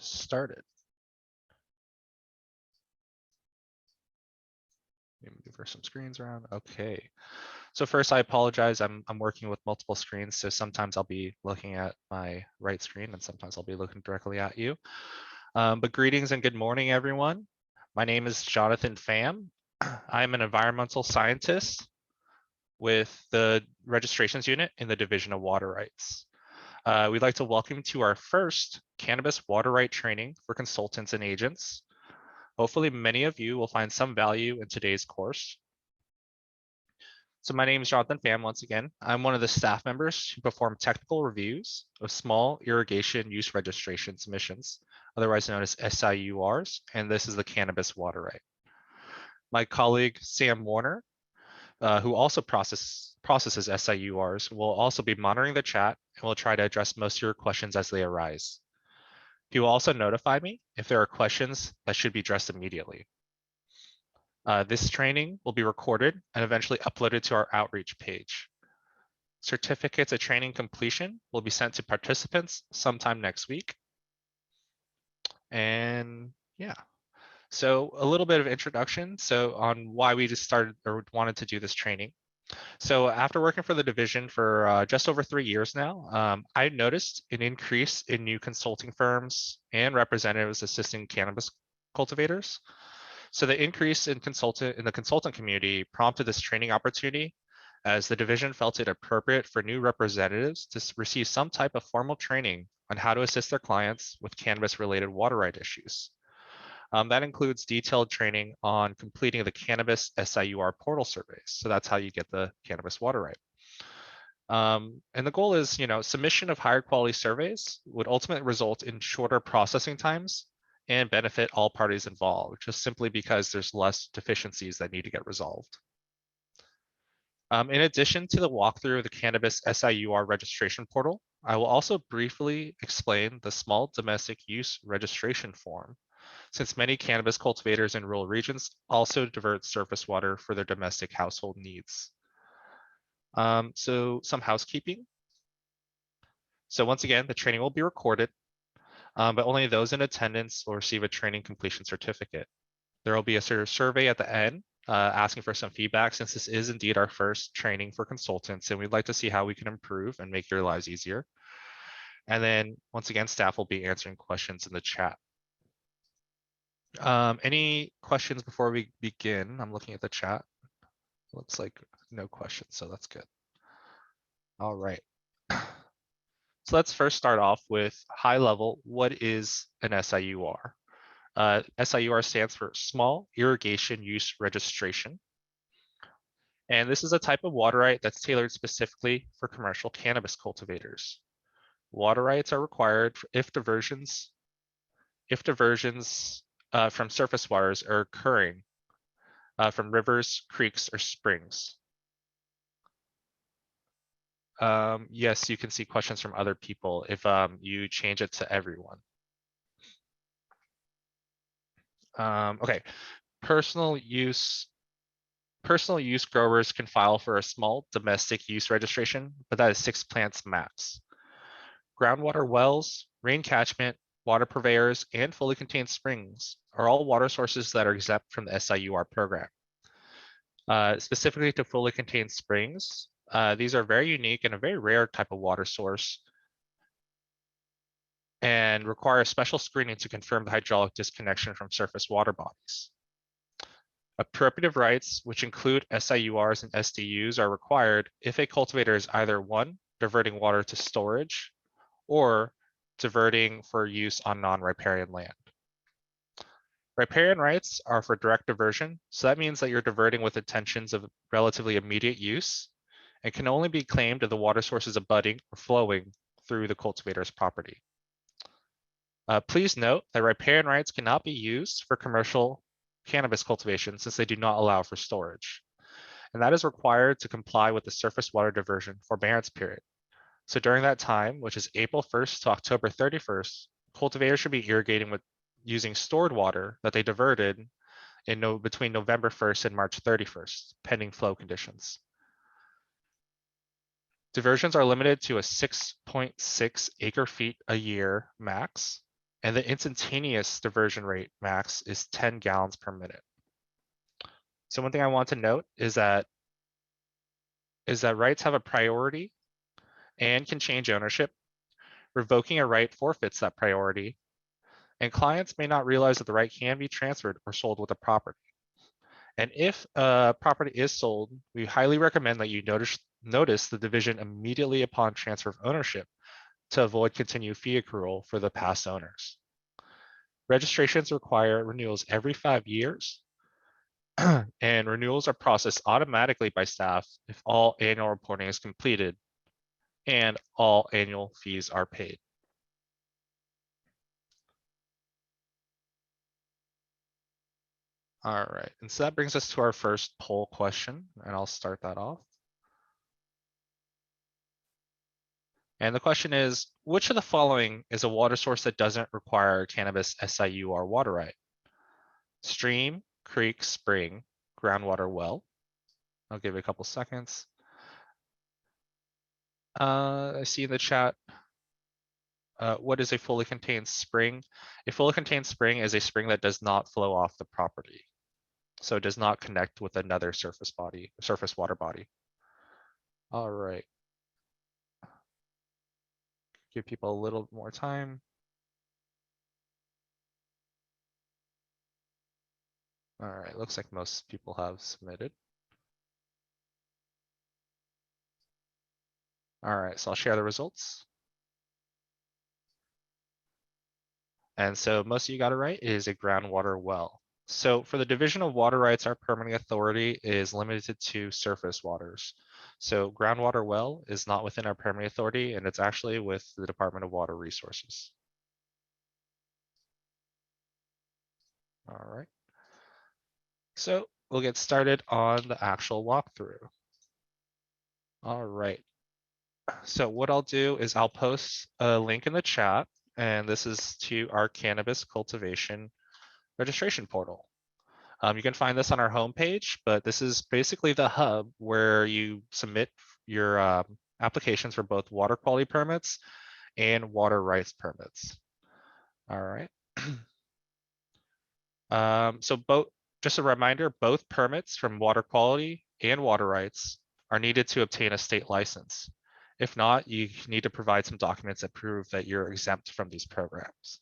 started. Let me move some screens around. Okay. So first, I apologize. I'm working with multiple screens, so sometimes I'll be looking at my right screen and sometimes I'll be looking directly at you. But greetings and good morning, everyone. My name is Jonathan Pham. I'm an environmental scientist with the registrations unit in the Division of Water Rights. We'd like to welcome you to our first cannabis water right training for consultants and agents. Hopefully many of you will find some value in today's course. So my name is Jonathan Pham once again. I'm one of the staff members who perform technical reviews of small irrigation use registration submissions, otherwise known as SIURs, and this is the cannabis water right. My colleague, Sam Warner, who also processes SIURs, will also be monitoring the chat and will try to address most of your questions as they arise. He will also notify me if there are questions that should be addressed immediately. This training will be recorded and eventually uploaded to our outreach page. Certificates of training completion will be sent to participants sometime next week. And yeah, so a little bit of introduction. So on why we just started or wanted to do this training. So after working for the division for just over 3 years now, I noticed an increase in new consulting firms and representatives assisting cannabis cultivators. So the increase in the consultant community prompted this training opportunity as the division felt it appropriate for new representatives to receive some type of formal training on how to assist their clients with cannabis-related water right issues. That includes detailed training on completing the cannabis SIUR portal surveys. So that's how you get the cannabis water right. And the goal is, submission of higher quality surveys would ultimately result in shorter processing times and benefit all parties involved, just simply because there's less deficiencies that need to get resolved. In addition to the walkthrough of the cannabis SIUR registration portal, I will also briefly explain the small domestic use registration form, since many cannabis cultivators in rural regions also divert surface water for their domestic household needs. So some housekeeping. So once again, the training will be recorded, but only those in attendance will receive a training completion certificate. There will be a survey at the end asking for some feedback, since this is indeed our first training for consultants, and we'd like to see how we can improve and make your lives easier. And then once again, staff will be answering questions in the chat. Any questions before we begin? I'm looking at the chat. Looks like no questions, so that's good. All right. So let's first start off with high level. What is an SIUR? SIUR stands for Small Irrigation Use Registration. And this is a type of water right that's tailored specifically for commercial cannabis cultivators. Water rights are required if diversions from surface waters are occurring from rivers, creeks, or springs. Yes, you can see questions from other people if you change it to everyone. Okay, personal use growers can file for a small domestic use registration, but that is 6 plants max. Groundwater wells, rain catchment, water purveyors, and fully contained springs are all water sources that are exempt from the SIUR program. Specifically to fully contained springs, these are very unique and a very rare type of water source and require special screening to confirm the hydraulic disconnection from surface water bodies. Appropriative rights, which include SIURs and SDUs, are required if a cultivator is either 1, diverting water to storage, or diverting for use on non-riparian land. Riparian rights are for direct diversion, so that means that you're diverting with intentions of relatively immediate use and can only be claimed if the water source is abutting or flowing through the cultivator's property. Please note that riparian rights cannot be used for commercial cannabis cultivation since they do not allow for storage. And that is required to comply with the surface water diversion forbearance period. So during that time, which is April 1st to October 31st, cultivators should be irrigating with using stored water that they diverted between November 1st and March 31st, pending flow conditions. Diversions are limited to a 6.6 acre feet a year max, and the instantaneous diversion rate max is 10 gallons per minute. So one thing I want to note is that rights have a priority and can change ownership. Revoking a right forfeits that priority, and clients may not realize that the right can be transferred or sold with a property. And if a property is sold, we highly recommend that you notice the division immediately upon transfer of ownership to avoid continued fee accrual for the past owners. Registrations require renewals every 5 years, and renewals are processed automatically by staff if all annual reporting is completed and all annual fees are paid. All right, and so that brings us to our first poll question, and I'll start that off. And the question is, which of the following is a water source that doesn't require a cannabis SIUR water right? Stream, creek, spring, groundwater well. I'll give it a couple seconds. I see in the chat, what is a fully contained spring? A fully contained spring is a spring that does not flow off the property. So it does not connect with another surface water body. All right. Give people a little more time. All right, looks like most people have submitted. All right, so I'll share the results. And so most of you got it right, it is a groundwater well. So for the division of water rights, our permitting authority is limited to surface waters. So groundwater well is not within our permitting authority, and it's actually with the Department of Water Resources. All right. So we'll get started on the actual walkthrough. All right. So what I'll do is I'll post a link in the chat, and this is to our cannabis cultivation registration portal. You can find this on our homepage, but this is basically the hub where you submit your applications for both water quality permits and water rights permits. All right. Just a reminder, both permits from water quality and water rights are needed to obtain a state license. If not, you need to provide some documents that prove that you're exempt from these programs.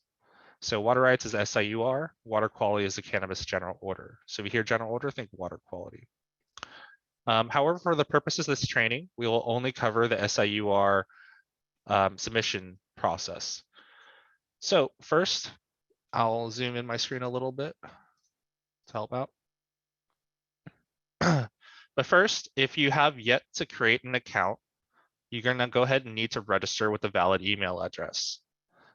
So water rights is SIUR, water quality is the cannabis general order. So if you hear general order, think water quality. However, for the purposes of this training, we will only cover the SIUR submission process. So first, I'll zoom in my screen a little bit to help out. But first, if you have yet to create an account, you're gonna go ahead and need to register with a valid email address.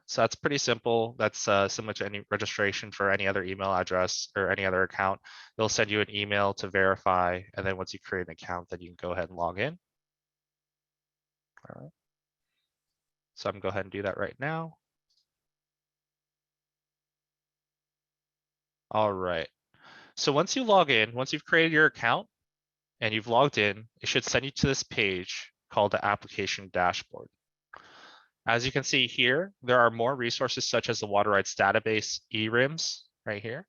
So that's pretty simple. That's similar to any registration for any other email address or any other account. They'll send you an email to verify. And then once you create an account, then you can go ahead and log in. All right. So I'm gonna go ahead and do that right now. All right. So once you log in, once you've created your account and you've logged in, it should send you to this page called the application dashboard. As you can see here, there are more resources such as the water rights database, eRIMS right here,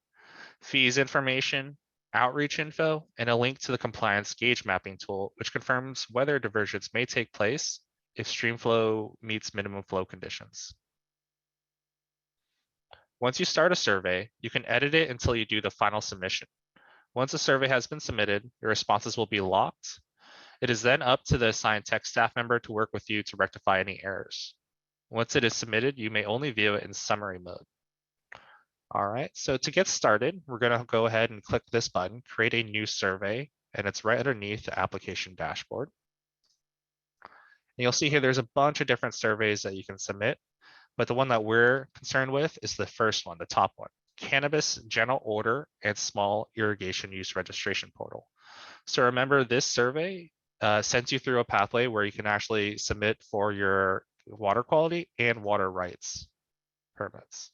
fees information, outreach info, and a link to the compliance gauge mapping tool, which confirms whether diversions may take place if stream flow meets minimum flow conditions. Once you start a survey, you can edit it until you do the final submission. Once a survey has been submitted, your responses will be locked. It is then up to the assigned tech staff member to work with you to rectify any errors. Once it is submitted, you may only view it in summary mode. All right, so to get started, we're gonna go ahead and click this button, create a new survey, and it's right underneath the application dashboard. And you'll see here, there's a bunch of different surveys that you can submit, but the one that we're concerned with is the first one, the top one, Cannabis General Order and Small Irrigation Use Registration Portal. So remember, this survey sends you through a pathway where you can actually submit for your water quality and water rights permits.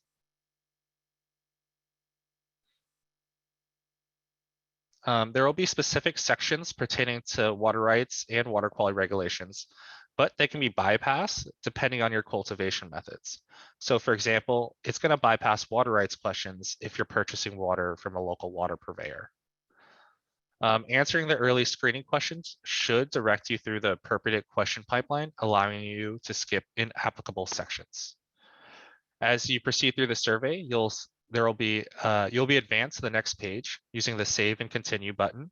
There will be specific sections pertaining to water rights and water quality regulations, but they can be bypassed depending on your cultivation methods. So for example, it's going to bypass water rights questions if you're purchasing water from a local water purveyor. Answering the early screening questions should direct you through the appropriate question pipeline, allowing you to skip inapplicable sections. As you proceed through the survey, you'll be advanced to the next page using the Save and Continue button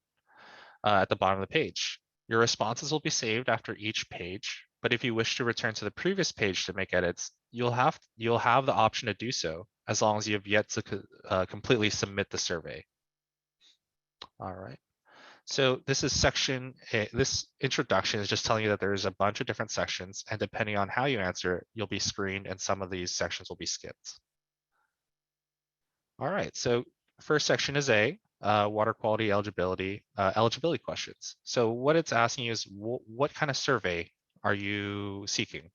at the bottom of the page. Your responses will be saved after each page, but if you wish to return to the previous page to make edits, you'll have the option to do so as long as you have yet to completely submit the survey. All right. So this is this introduction is just telling you that there's a bunch of different sections, and depending on how you answer it, you'll be screened and some of these sections will be skipped. All right, so first section is water quality eligibility questions. So what it's asking you is what kind of survey are you seeking?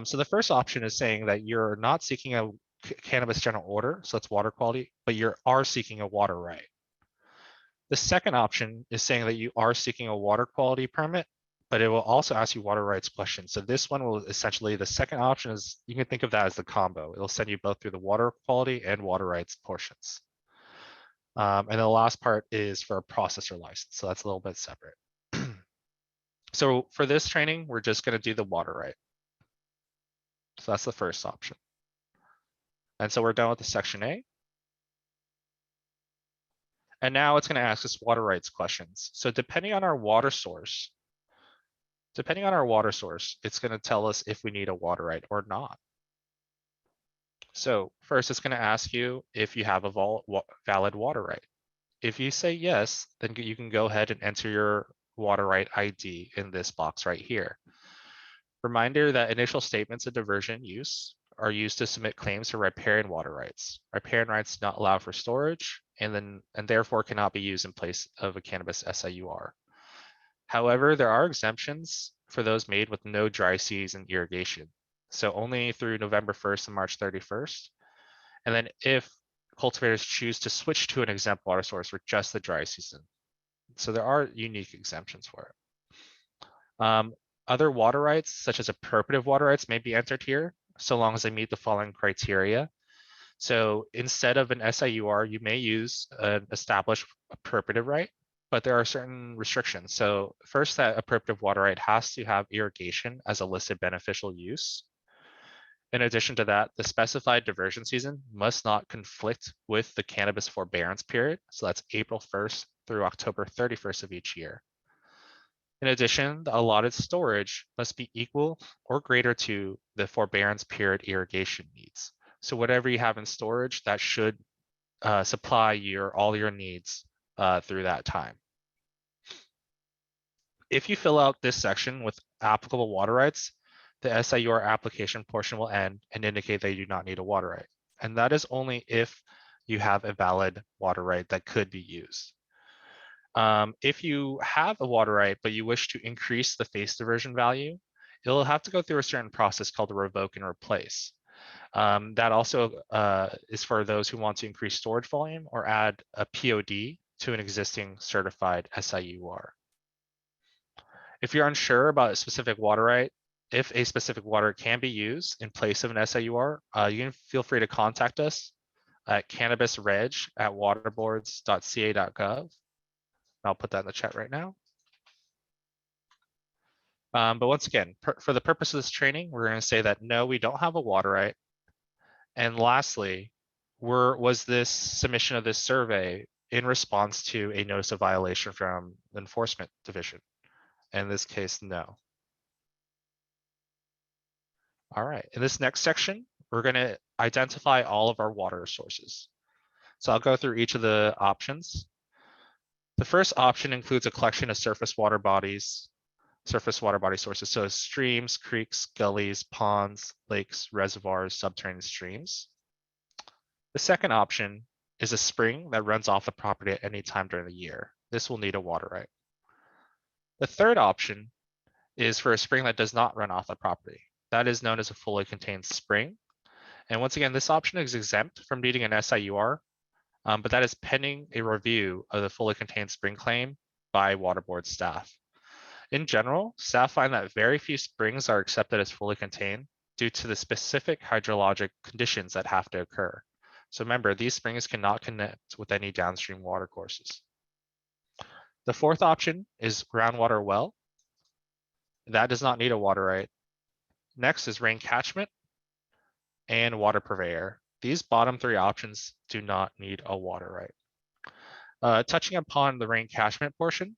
So the first option is saying that you're not seeking a cannabis general order, so it's water quality, but you are seeking a water right. The second option is saying that you are seeking a water quality permit, but it will also ask you water rights questions. So this one will essentially, the second option is, you can think of that as the combo. It'll send you both through the water quality and water rights portions. And the last part is for a processor license. So that's a little bit separate. So for this training, we're just going to do the water right. So that's the first option. And so we're done with the section A. And now it's going to ask us water rights questions. So depending on our water source, it's going to tell us if we need a water right or not. So first, it's going to ask you if you have a valid water right. If you say yes, then you can go ahead and enter your water right ID in this box right here. Reminder that initial statements of diversion use are used to submit claims for riparian water rights. Riparian rights do not allow for storage and therefore cannot be used in place of a cannabis SIUR. However, there are exemptions for those made with no dry season irrigation. So only through November 1st and March 31st. And then if cultivators choose to switch to an exempt water source for just the dry season. So there are unique exemptions for it. Other water rights, such as appropriative water rights, may be entered here, so long as they meet the following criteria. So instead of an SIUR, you may use an established appropriative right, but there are certain restrictions. So first, that appropriative water right has to have irrigation as a listed beneficial use. In addition to that, the specified diversion season must not conflict with the cannabis forbearance period. So that's April 1st through October 31st of each year. In addition, the allotted storage must be equal or greater to the forbearance period irrigation needs. So whatever you have in storage, that should supply all your needs through that time. If you fill out this section with applicable water rights, the SIUR application portion will end and indicate that you do not need a water right. And that is only if you have a valid water right that could be used. If you have a water right, but you wish to increase the face diversion value, it'll have to go through a certain process called a revoke and replace. That also is for those who want to increase storage volume or add a POD to an existing certified SIUR. If you're unsure about a specific water right, if a specific water can be used in place of an SIUR, you can feel free to contact us at cannabisreg@waterboards.ca.gov. I'll put that in the chat right now. But once again, for the purpose of this training, we're going to say that no, we don't have a water right. And lastly, was this submission of this survey in response to a notice of violation from the enforcement division? In this case, no. All right, in this next section, we're going to identify all of our water sources. So I'll go through each of the options. The first option includes a collection of surface water body sources, so streams, creeks, gullies, ponds, lakes, reservoirs, subterranean streams. The second option is a spring that runs off the property at any time during the year. This will need a water right. The third option is for a spring that does not run off the property. That is known as a fully contained spring. And once again, this option is exempt from needing an SIUR, but that is pending a review of the fully contained spring claim by water board staff. In general, staff find that very few springs are accepted as fully contained due to the specific hydrologic conditions that have to occur. So remember, these springs cannot connect with any downstream water courses. The fourth option is groundwater well. That does not need a water right. Next is rain catchment and water purveyor. These bottom three options do not need a water right. Touching upon the rain catchment portion,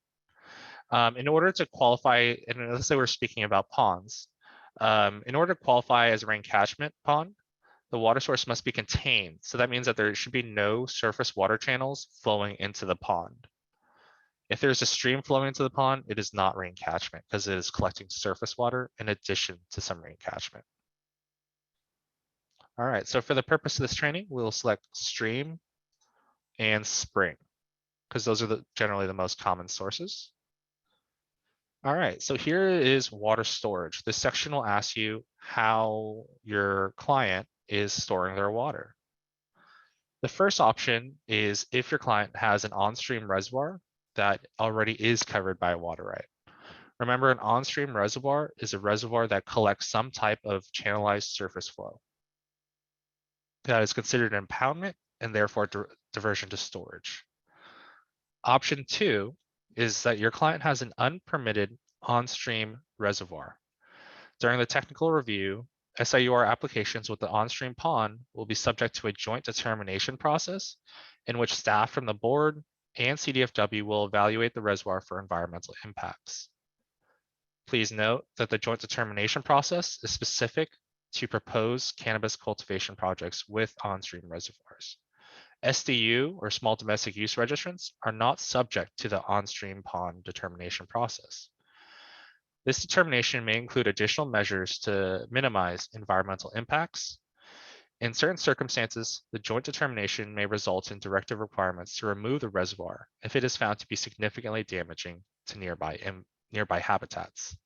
in order to qualify, and let's say we're speaking about ponds, in order to qualify as a rain catchment pond, the water source must be contained. So that means that there should be no surface water channels flowing into the pond. If there's a stream flowing into the pond, it is not rain catchment because it is collecting surface water in addition to some rain catchment. All right, so for the purpose of this training, we'll select stream and spring because those are generally the most common sources. All right, so here is water storage. This section will ask you how your client is storing their water. The first option is if your client has an on-stream reservoir that already is covered by a water right. Remember, an on-stream reservoir is a reservoir that collects some type of channelized surface flow. That is considered an impoundment and therefore diversion to storage. Option 2 is that your client has an unpermitted on-stream reservoir. During the technical review, SIUR applications with the on-stream pond will be subject to a joint determination process in which staff from the board and CDFW will evaluate the reservoir for environmental impacts. Please note that the joint determination process is specific to proposed cannabis cultivation projects with on-stream reservoirs. SDU or small domestic use registrants are not subject to the on-stream pond determination process. This determination may include additional measures to minimize environmental impacts. In certain circumstances, the joint determination may result in directive requirements to remove the reservoir if it is found to be significantly damaging to nearby habitats.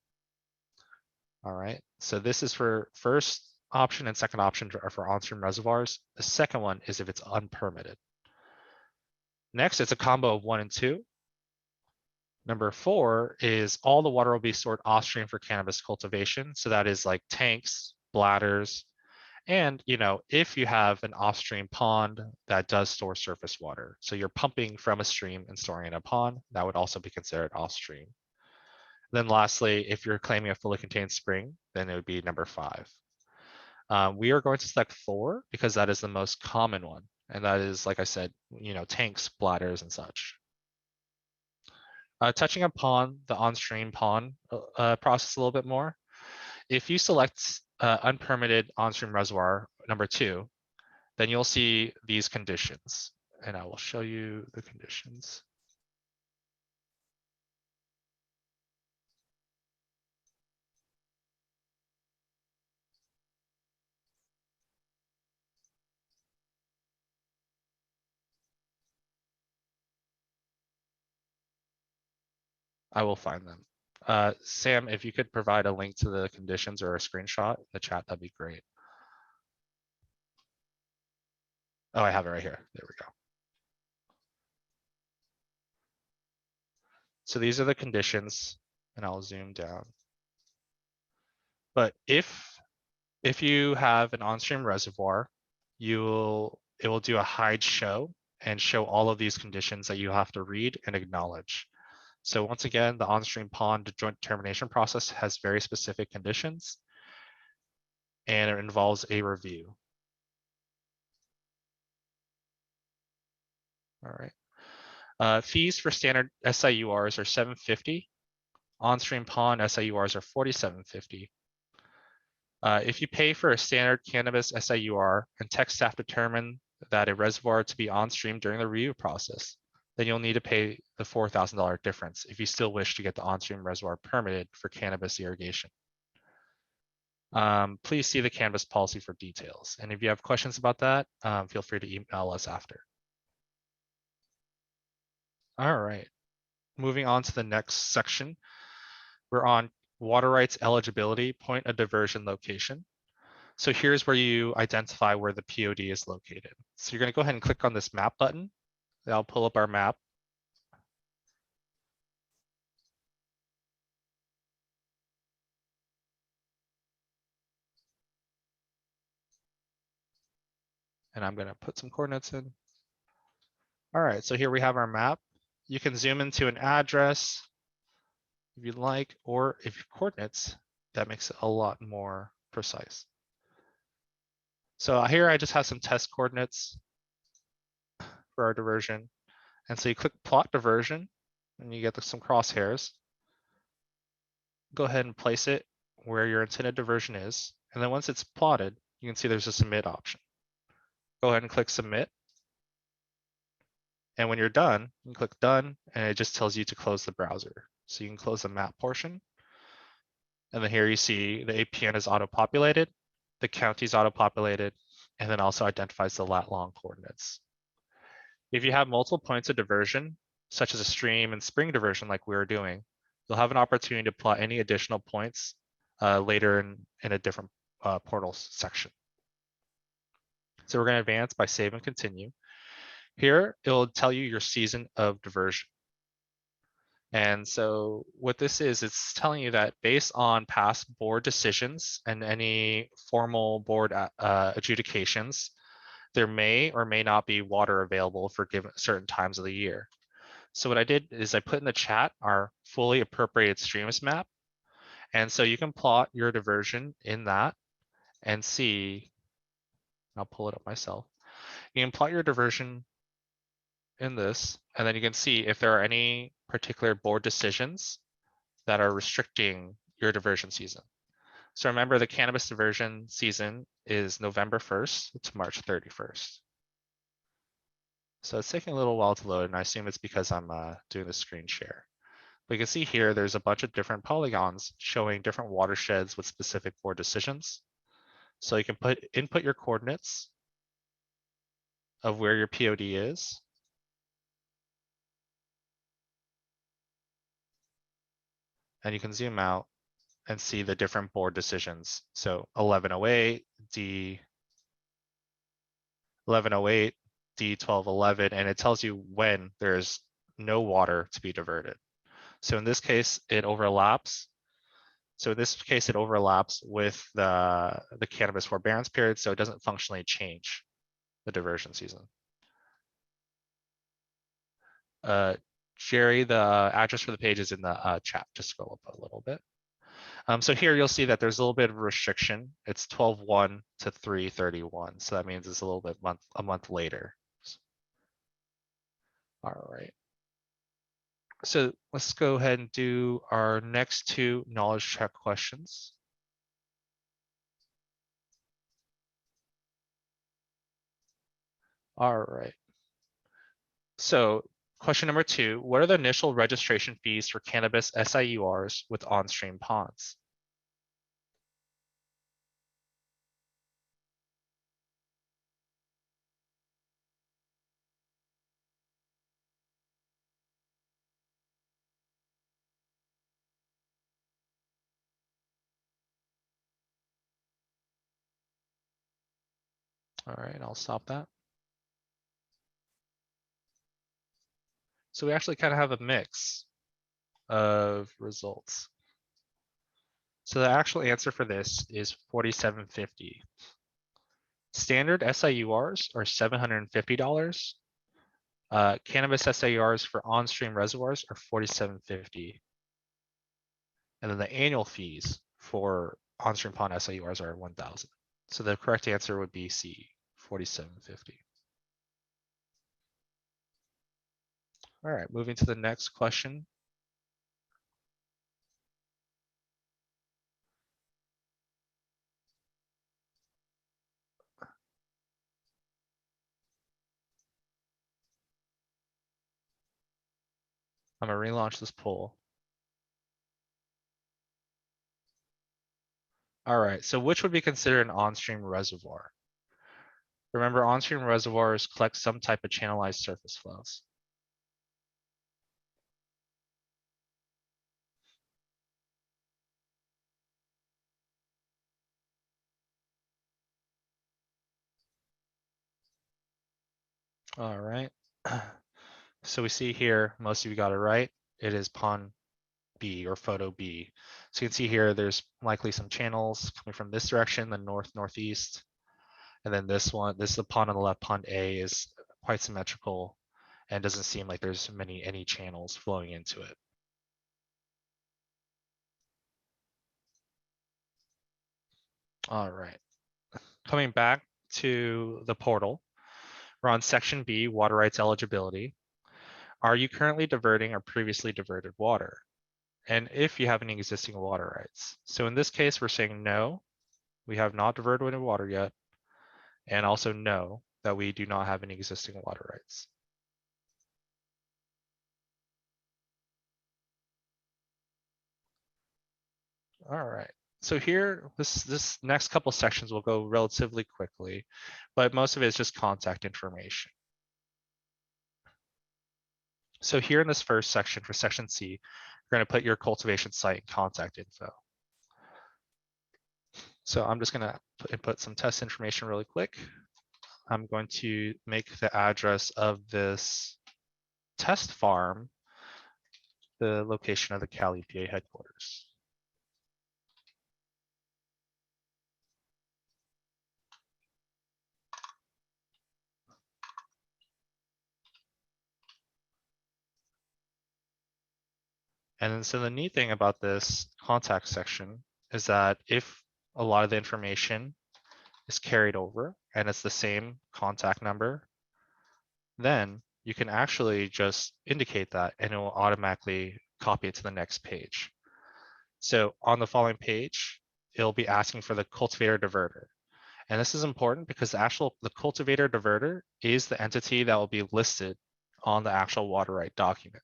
All right, so this is for first option and second option are for on-stream reservoirs. The second one is if it's unpermitted. Next, it's a combo of 1 and 2. Number 4 is all the water will be stored off-stream for cannabis cultivation. So that is like tanks, bladders, and if you have an off-stream pond that does store surface water. So you're pumping from a stream and storing in a pond, that would also be considered off-stream. Then lastly, if you're claiming a fully contained spring, then it would be number 5. We are going to select 4 because that is the most common one. And that is, like I said, tanks, bladders, and such. Touching upon the on-stream pond process a little bit more, if you select unpermitted on-stream reservoir number 2, then you'll see these conditions, and I will show you the conditions. I will find them. Sam, if you could provide a link to the conditions or a screenshot in the chat, that'd be great. Oh, I have it right here. There we go. So these are the conditions, and I'll zoom down. But if you have an on-stream reservoir, it will do a hide show and show all of these conditions that you have to read and acknowledge. So once again, the on-stream pond joint determination process has very specific conditions, and it involves a review. All right. Fees for standard SIURs are $750. On-stream pond SIURs are $47.50. If you pay for a standard cannabis SIUR and tech staff determine that a reservoir to be on-stream during the review process, then you'll need to pay the $4,000 difference if you still wish to get the on-stream reservoir permitted for cannabis irrigation. Please see the cannabis policy for details. And if you have questions about that, feel free to email us after. All right, moving on to the next section. We're on water rights eligibility, point of diversion location. So here's where you identify where the POD is located. So you're going to go ahead and click on this map button. That'll pull up our map. And I'm going to put some coordinates in. All right, so here we have our map. You can zoom into an address if you'd like, or if your coordinates, that makes it a lot more precise. So here I just have some test coordinates for our diversion. And so you click plot diversion and you get some crosshairs. Go ahead and place it where your intended diversion is. And then once it's plotted, you can see there's a submit option. Go ahead and click submit. And when you're done, you can click done and it just tells you to close the browser. So you can close the map portion. And then here you see the APN is auto-populated, the county is auto-populated, and then also identifies the lat long coordinates. If you have multiple points of diversion, such as a stream and spring diversion like we were doing, you'll have an opportunity to plot any additional points later in a different portals section. So we're going to advance by save and continue. Here, it'll tell you your season of diversion. And so what this is, it's telling you that based on past board decisions and any formal board adjudications, there may or may not be water available for given certain times of the year. So what I did is I put in the chat our fully appropriated streams map. And so you can plot your diversion in that and see, I'll pull it up myself. You can plot your diversion in this, and then you can see if there are any particular board decisions that are restricting your diversion season. So remember the cannabis diversion season is November 1st to March 31st. So it's taking a little while to load, and I assume it's because I'm doing the screen share. But you can see here, there's a bunch of different polygons showing different watersheds with specific board decisions. So you can input your coordinates of where your POD is. And you can zoom out and see the different board decisions. So 1108, D 1108, D1211, and it tells you when there's no water to be diverted. So in this case, it overlaps. So in this case, it overlaps with the cannabis forbearance period, so it doesn't functionally change the diversion season. Jerry, the address for the page is in the chat. Just scroll up a little bit. So here you'll see that there's a little bit of a restriction. It's 12/1 to 3/31. So that means it's a little bit a month later. All right. So let's go ahead and do our next two knowledge check questions. All right. So question number 2, what are the initial registration fees for cannabis SIURs with on-stream ponds? All right, I'll stop that. So we actually kind of have a mix of results. So the actual answer for this is $47.50. Standard SIURs are $750. Cannabis SIURs for on-stream reservoirs are $47.50. And then the annual fees for on-stream pond SIURs are $1,000. So the correct answer would be C, $47.50. All right, moving to the next question. I'm gonna relaunch this poll. All right, so which would be considered an on-stream reservoir? Remember, on-stream reservoirs collect some type of channelized surface flows. All right. So we see here, most of you got it right. It is pond B or photo B. So you can see here, there's likely some channels coming from this direction, the north, northeast. And then this one, this is the pond on the left, pond A, is quite symmetrical and doesn't seem like there's any channels flowing into it. All right, coming back to the portal, we're on section B, water rights eligibility. Are you currently diverting or previously diverted water? And if you have any existing water rights. So in this case, we're saying no, we have not diverted any water yet. And also no, that we do not have any existing water rights. All right. So here, this next couple sections will go relatively quickly, but most of it is just contact information. So here in this first section, for section C, you're going to put your cultivation site and contact info. So I'm just going to input some test information really quick. I'm going to make the address of this test farm the location of the Cal EPA headquarters. And then, so the neat thing about this contact section is that if a lot of the information is carried over and it's the same contact number, then you can actually just indicate that and it will automatically copy it to the next page. So on the following page, it'll be asking for the cultivator diverter. And this is important because the cultivator diverter is the entity that will be listed on the actual water right document.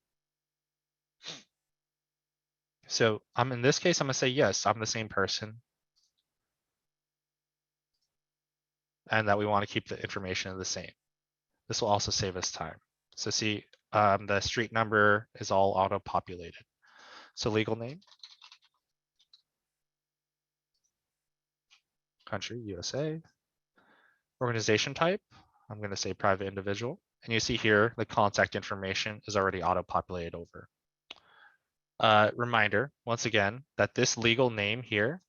So in this case, I'm gonna say, yes, I'm the same person. And that we want to keep the information the same. This will also save us time. So see, the street number is all auto-populated. So legal name, country, USA, organization type, I'm going to say private individual. And you see here, the contact information is already auto-populated over. Reminder, once again, that this legal name here,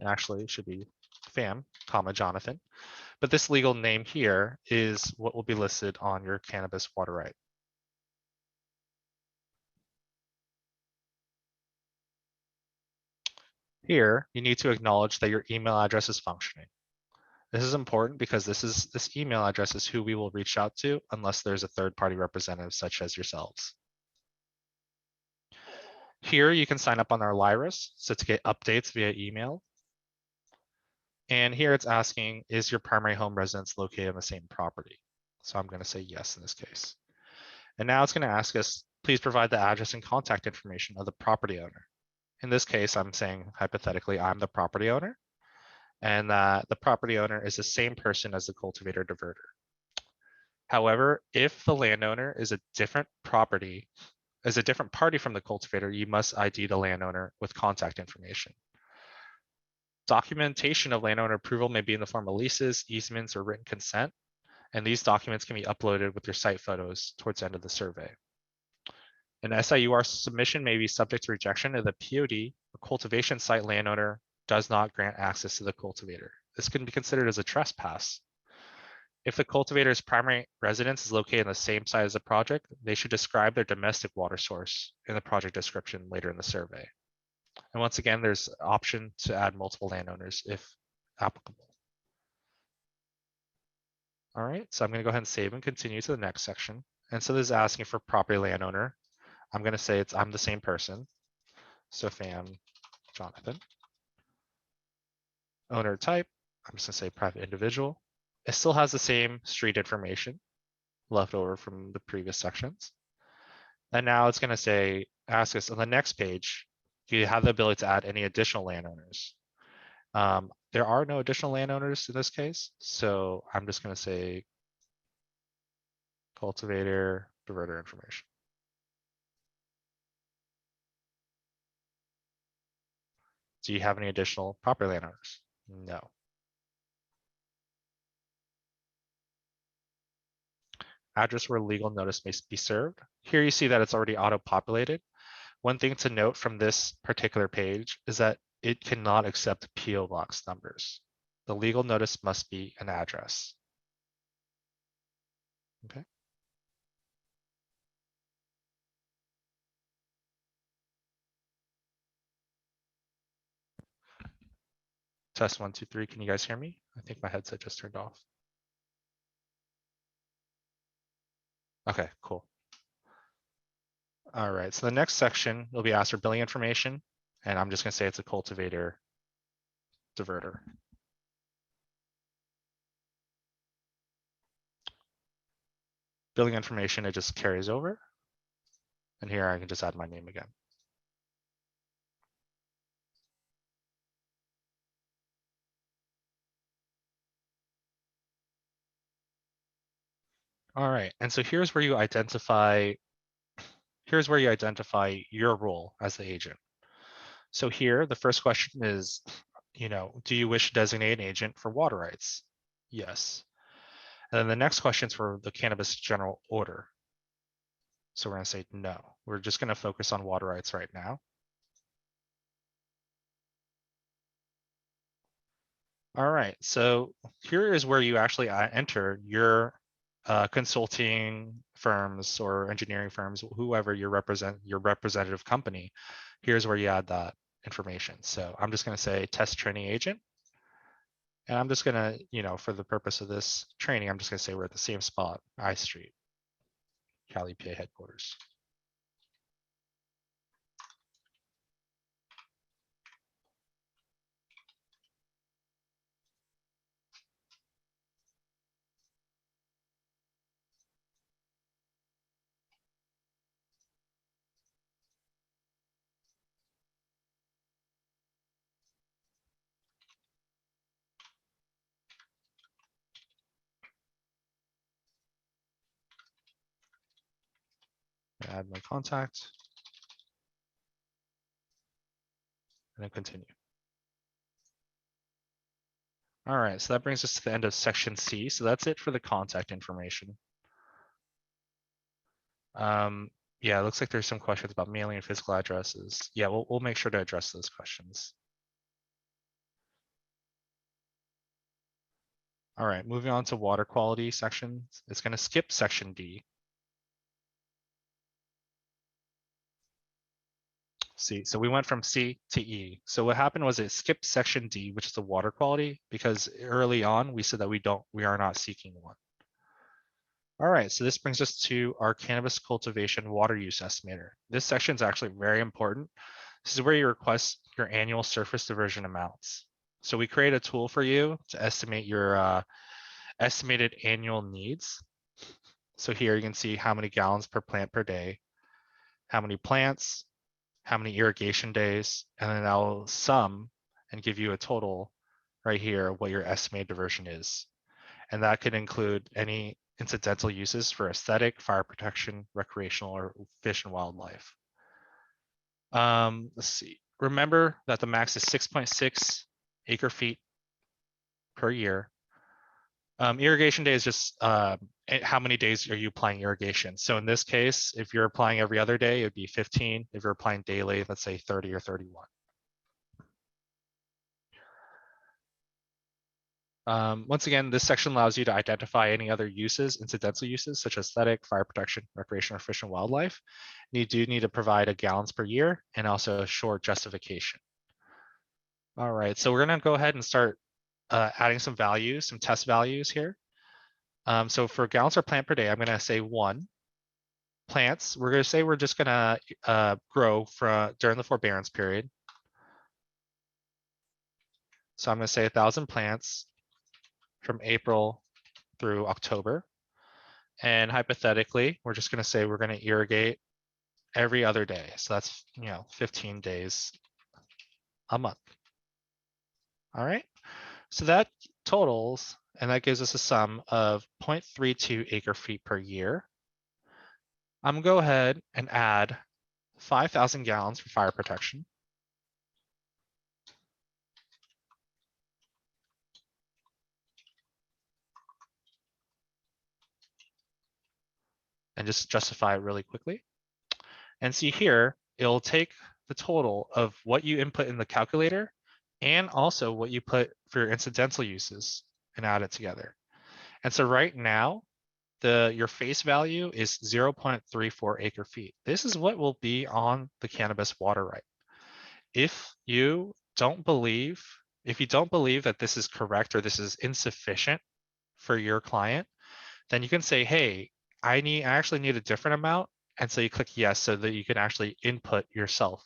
actually it should be Pham, Jonathan, but this legal name here is what will be listed on your cannabis water right. Here, you need to acknowledge that your email address is functioning. This is important because this email address is who we will reach out to unless there's a third-party representative such as yourselves. Here, you can sign up on our Lyris, so to get updates via email. And here it's asking, is your primary home residence located on the same property? So I'm going to say yes in this case. And now it's going to ask us, please provide the address and contact information of the property owner. In this case, I'm saying hypothetically, I'm the property owner, and the property owner is the same person as the cultivator diverter. However, if the landowner is a different party from the cultivator, you must ID the landowner with contact information. Documentation of landowner approval may be in the form of leases, easements, or written consent, and these documents can be uploaded with your site photos towards the end of the survey. An SIUR submission may be subject to rejection if the POD or cultivation site landowner does not grant access to the cultivator. This can be considered as a trespass. If the cultivator's primary residence is located on the same site as the project, they should describe their domestic water source in the project description later in the survey. And once again, there's an option to add multiple landowners if applicable. All right, so I'm going to go ahead and save and continue to the next section. And so this is asking for property landowner. I'm going to say I'm the same person. So Pham Jonathan. Owner type, I'm just going to say private individual. It still has the same street information left over from the previous sections. And now it's going to ask us on the next page, do you have the ability to add any additional landowners? There are no additional landowners in this case. So I'm just going to say cultivator diverter information. Do you have any additional property landowners? No. Address where legal notice may be served. Here you see that it's already auto-populated. One thing to note from this particular page is that it cannot accept PO box numbers. the legal notice must be an address. Okay. Test 1, 2, 3. Can you guys hear me? I think my headset just turned off. Okay, cool. All right, so the next section will be asked for billing information, and I'm just going to say it's a cultivator diverter. Billing information, it just carries over. And here I can just add my name again. All right, and so here's where you identify your role as the agent. So here, the first question is, do you wish to designate an agent for water rights? Yes. And then the next question is for the cannabis general order. So we're going to say no. We're just going to focus on water rights right now. All right, so here is where you actually enter your consulting firms or engineering firms, whoever your representative company. Here's where you add that information. So I'm just going to say test training agent. And I'm just going to, for the purpose of this training, I'm just going to say we're at the same spot, I Street, Cali, PA headquarters. Add my contact. And then continue. All right, so that brings us to the end of section C. So that's it for the contact information. Yeah, it looks like there's some questions about mailing and physical addresses. Yeah, we'll make sure to address those questions. All right, moving on to water quality section. It's going to skip section D. See, so we went from C to E. So what happened was it skipped section D, which is the water quality, because early on we said that we are not seeking one. All right, so this brings us to our cannabis cultivation water use estimator. This section is actually very important. This is where you request your annual surface diversion amounts. So we create a tool for you to estimate your estimated annual needs. So here you can see how many gallons per plant per day, how many plants, how many irrigation days, and then I'll sum and give you a total right here what your estimated diversion is. And that could include any incidental uses for aesthetic, fire protection, recreational, or fish and wildlife. Let's see. Remember that the max is 6.6 acre feet per year. Irrigation day is just how many days are you applying irrigation? So in this case, if you're applying every other day, it would be 15. If you're applying daily, let's say 30 or 31. Once again, this section allows you to identify any other uses, incidental uses, such as aesthetic, fire protection, recreation, or fish and wildlife. And you do need to provide a gallons per year and also a short justification. All right, so we're gonna go ahead and start adding some values, some test values here. So for gallons per plant per day, I'm gonna say 1. Plants, we're gonna say we're just gonna grow during the forbearance period. So I'm gonna say 1,000 plants from April through October. And hypothetically, we're just going to say we're going to irrigate every other day. So that's, 15 days a month. All right. So that totals, and that gives us a sum of 0.32 acre feet per year. I'm going to go ahead and add 5,000 gallons for fire protection. And just justify it really quickly. And see here, it'll take the total of what you input in the calculator and also what you put for your incidental uses and add it together. And so right now, your face value is 0.34 acre feet. This is what will be on the cannabis water right. If you don't believe that this is correct or this is insufficient for your client, then you can say, hey, I actually need a different amount. And so you click yes, so that you can actually input yourself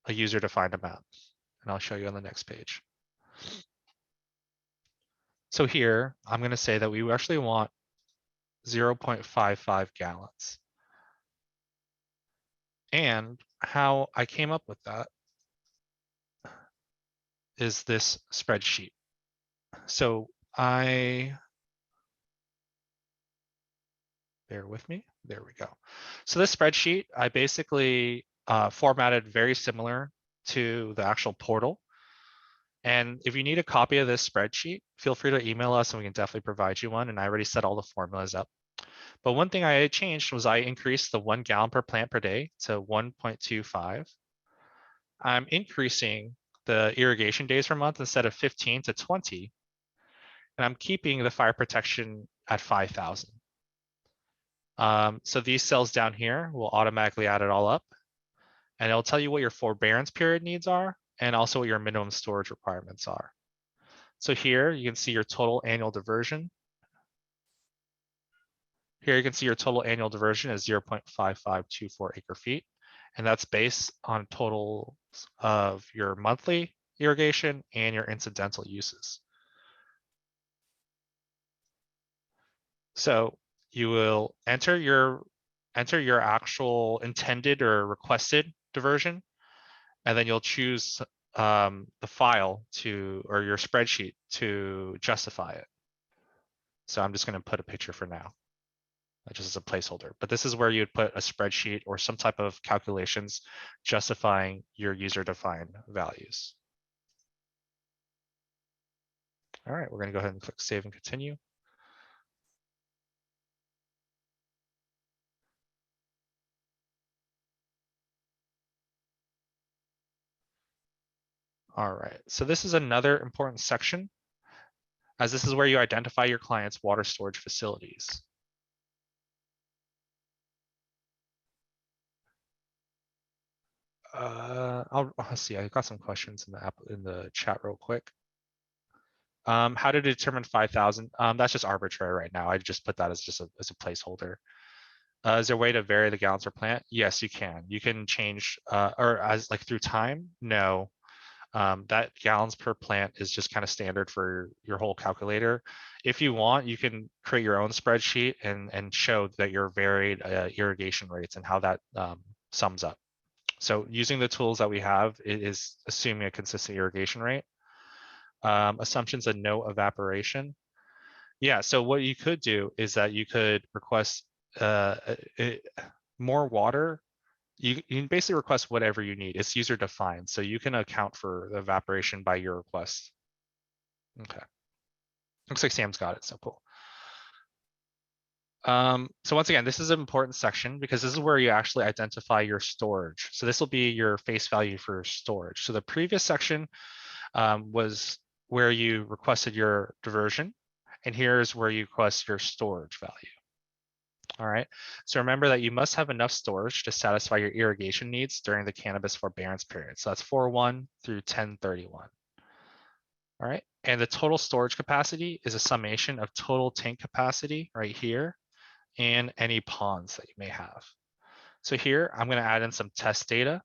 a user-defined amount. And I'll show you on the next page. So here, I'm going to say that we actually want 0.55 gallons. And how I came up with that is this spreadsheet. So bear with me. There we go. So this spreadsheet, I basically formatted very similar to the actual portal. And if you need a copy of this spreadsheet, feel free to email us and we can definitely provide you one. And I already set all the formulas up. But one thing I changed was I increased the 1 gallon per plant per day to 1.25. I'm increasing the irrigation days per month instead of 15 to 20. And I'm keeping the fire protection at 5,000. So these cells down here will automatically add it all up. And it'll tell you what your forbearance period needs are and also what your minimum storage requirements are. So here you can see your total annual diversion. Here you can see your total annual diversion is 0.5524 acre feet. And that's based on totals of your monthly irrigation and your incidental uses. So you will enter your actual intended or requested diversion, and then you'll choose the file or your spreadsheet to justify it. So I'm just going to put a picture for now, just as a placeholder. But this is where you'd put a spreadsheet or some type of calculations justifying your user-defined values. All right, we're going to go ahead and click Save and Continue. All right, so this is another important section, as this is where you identify your client's water storage facilities. Let's see, I got some questions in the chat real quick. How to determine 5,000? That's just arbitrary right now. I just put that as as a placeholder. Is there a way to vary the gallons per plant? Yes, you can. You can change, or as like through time? No. That gallons per plant is just kind of standard for your whole calculator. If you want, you can create your own spreadsheet and show that your varied irrigation rates and how that sums up. So using the tools that we have, it is assuming a consistent irrigation rate. Assumptions of no evaporation. Yeah, so what you could do is that you could request more water. You can basically request whatever you need. It's user defined, so you can account for the evaporation by your request. Okay. Looks like Sam's got it, so cool. So once again, this is an important section because this is where you actually identify your storage. So this will be your face value for storage. So the previous section was where you requested your diversion, and here's where you request your storage value. All right, so remember that you must have enough storage to satisfy your irrigation needs during the cannabis forbearance period. So that's 4/1 through 10/31. All right, and the total storage capacity is a summation of total tank capacity right here and any ponds that you may have. So here, I'm going to add in some test data.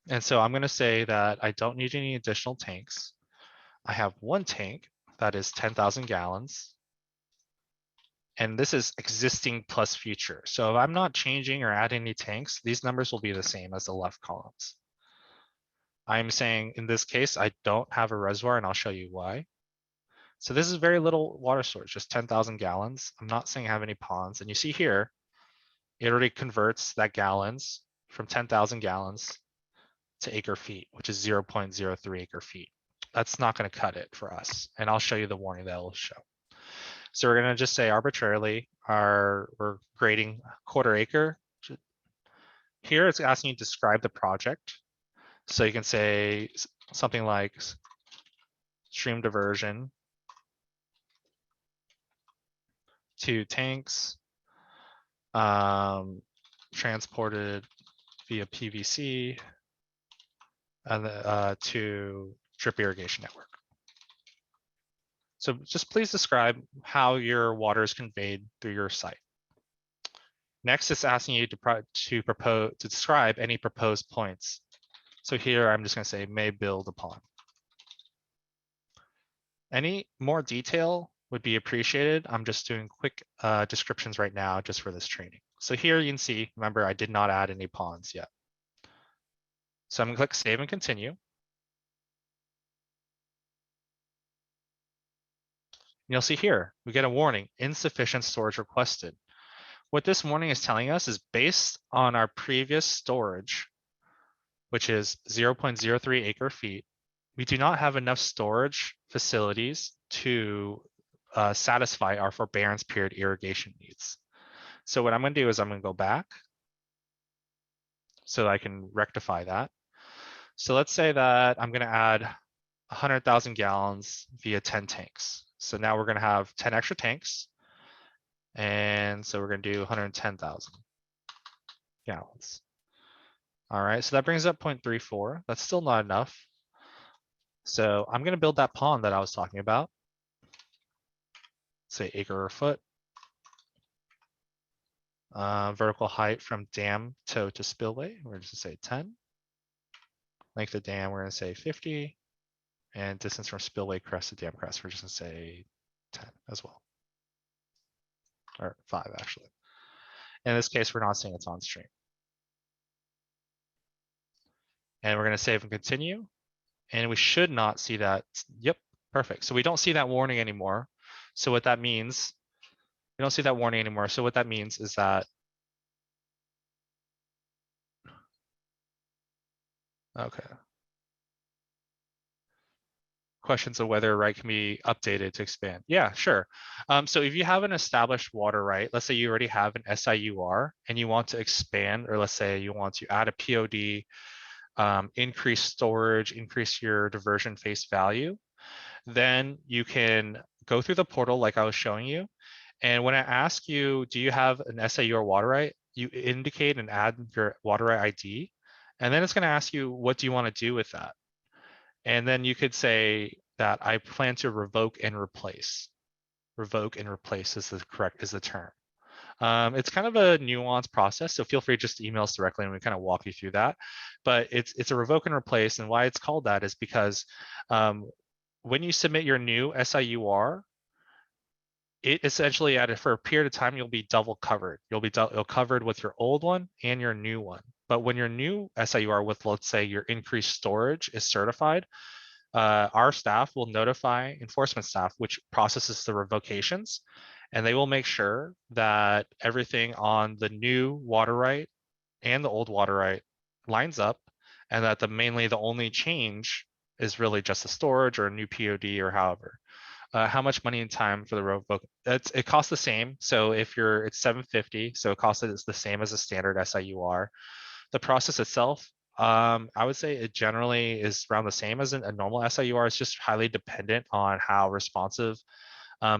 And so I'm going to say that I don't need any additional tanks. I have one tank that is 10,000 gallons. And this is existing plus future. So if I'm not changing or adding any tanks, these numbers will be the same as the left columns. I'm saying in this case, I don't have a reservoir, and I'll show you why. So this is very little water storage, just 10,000 gallons. I'm not saying I have any ponds. And you see here, it already converts that gallons from 10,000 gallons to acre feet, which is 0.03 acre feet. That's not going to cut it for us. And I'll show you the warning that will show. So we're going to just say arbitrarily, we're grading quarter acre. Here it's asking you to describe the project. So you can say something like stream diversion to tanks, transported via PVC, and to drip irrigation network. So just please describe how your water is conveyed through your site. Next, it's asking you to describe any proposed points. So here, I'm just going to say may build upon. Any more detail would be appreciated. I'm just doing quick descriptions right now just for this training. So here you can see, remember, I did not add any ponds yet. So I'm going to click Save and Continue. You'll see here, we get a warning, insufficient storage requested. What this warning is telling us is based on our previous storage, which is 0.03 acre feet, we do not have enough storage facilities to satisfy our forbearance period irrigation needs. So what I'm going to do is I'm going to go back so I can rectify that. So let's say that I'm going to add 100,000 gallons via 10 tanks. So now we're going to have 10 extra tanks. And so we're going to do 110,000 gallons. All right, so that brings up 0.34. That's still not enough. So I'm going to build that pond that I was talking about. Say acre or foot. Vertical height from dam toe to spillway, we're just going to say 10. Length of dam, we're going to say 50. And distance from spillway crest to dam crest, we're just going to say 10 as well. Or 5, actually. In this case, we're not saying it's on stream. And we're going to save and continue. And we should not see that. Yep, perfect. So we don't see that warning anymore. So what that means, we don't see that warning anymore. So what that means is that, okay. Questions of whether a right can be updated to expand. Yeah, sure. So if you have an established water right, let's say you already have an SIUR and you want to expand, or let's say you want to add a POD, increase storage, increase your diversion face value, then you can go through the portal like I was showing you. And when I ask you, do you have an SIUR water right, you indicate and add your water right ID. And then it's going to ask you, what do you want to do with that? And then you could say that I plan to revoke and replace. Revoke and replace is the term. It's kind of a nuanced process, so feel free just to email us directly and we kind of walk you through that. But it's a revoke and replace, and why it's called that is because when you submit your new SIUR, it essentially for a period of time you'll be double covered. You'll be covered with your old one and your new one. But when your new SIUR with, let's say, your increased storage is certified, our staff will notify enforcement staff, which processes the revocations, and they will make sure that everything on the new water right and the old water right lines up, and that mainly the only change is really just the storage or a new POD or however. How much money and time for the revoke? It costs the same. So if it's $750, so it's the same as a standard SIUR. The process itself, I would say it generally is around the same as a normal SIUR. It's just highly dependent on how responsive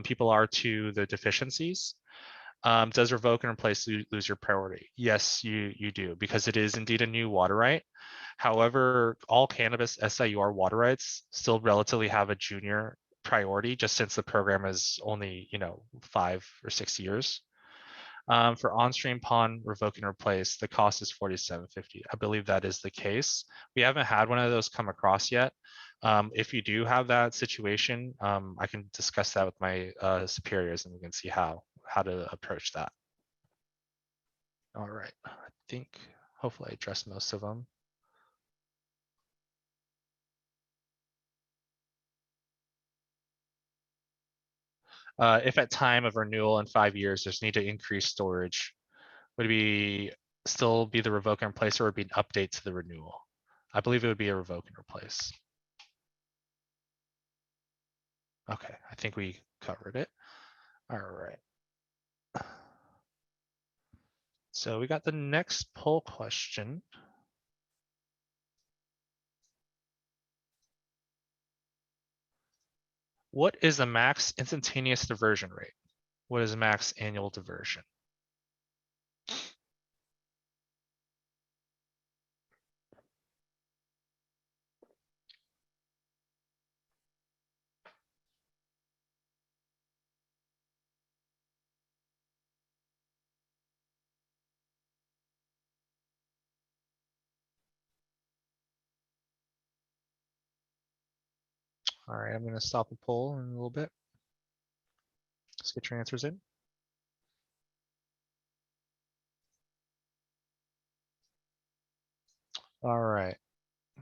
people are to the deficiencies. Does revoke and replace lose your priority? Yes, you do, because it is indeed a new water right. However, all cannabis SIUR water rights still relatively have a junior priority, just since the program is only 5 or 6 years. For on-stream pond revoke and replace, the cost is $47.50. I believe that is the case. We haven't had one of those come across yet. If you do have that situation, I can discuss that with my superiors and we can see how to approach that. All right, I think hopefully I addressed most of them. If at time of renewal in 5 years, there's need to increase storage, would it still be the revoke and replace, or would it be an update to the renewal? I believe it would be a revoke and replace. Okay, I think we covered it. All right. So we got the next poll question. What is the max instantaneous diversion rate? What is max annual diversion? All right, I'm going to stop the poll in a little bit. Let's get your answers in. All right,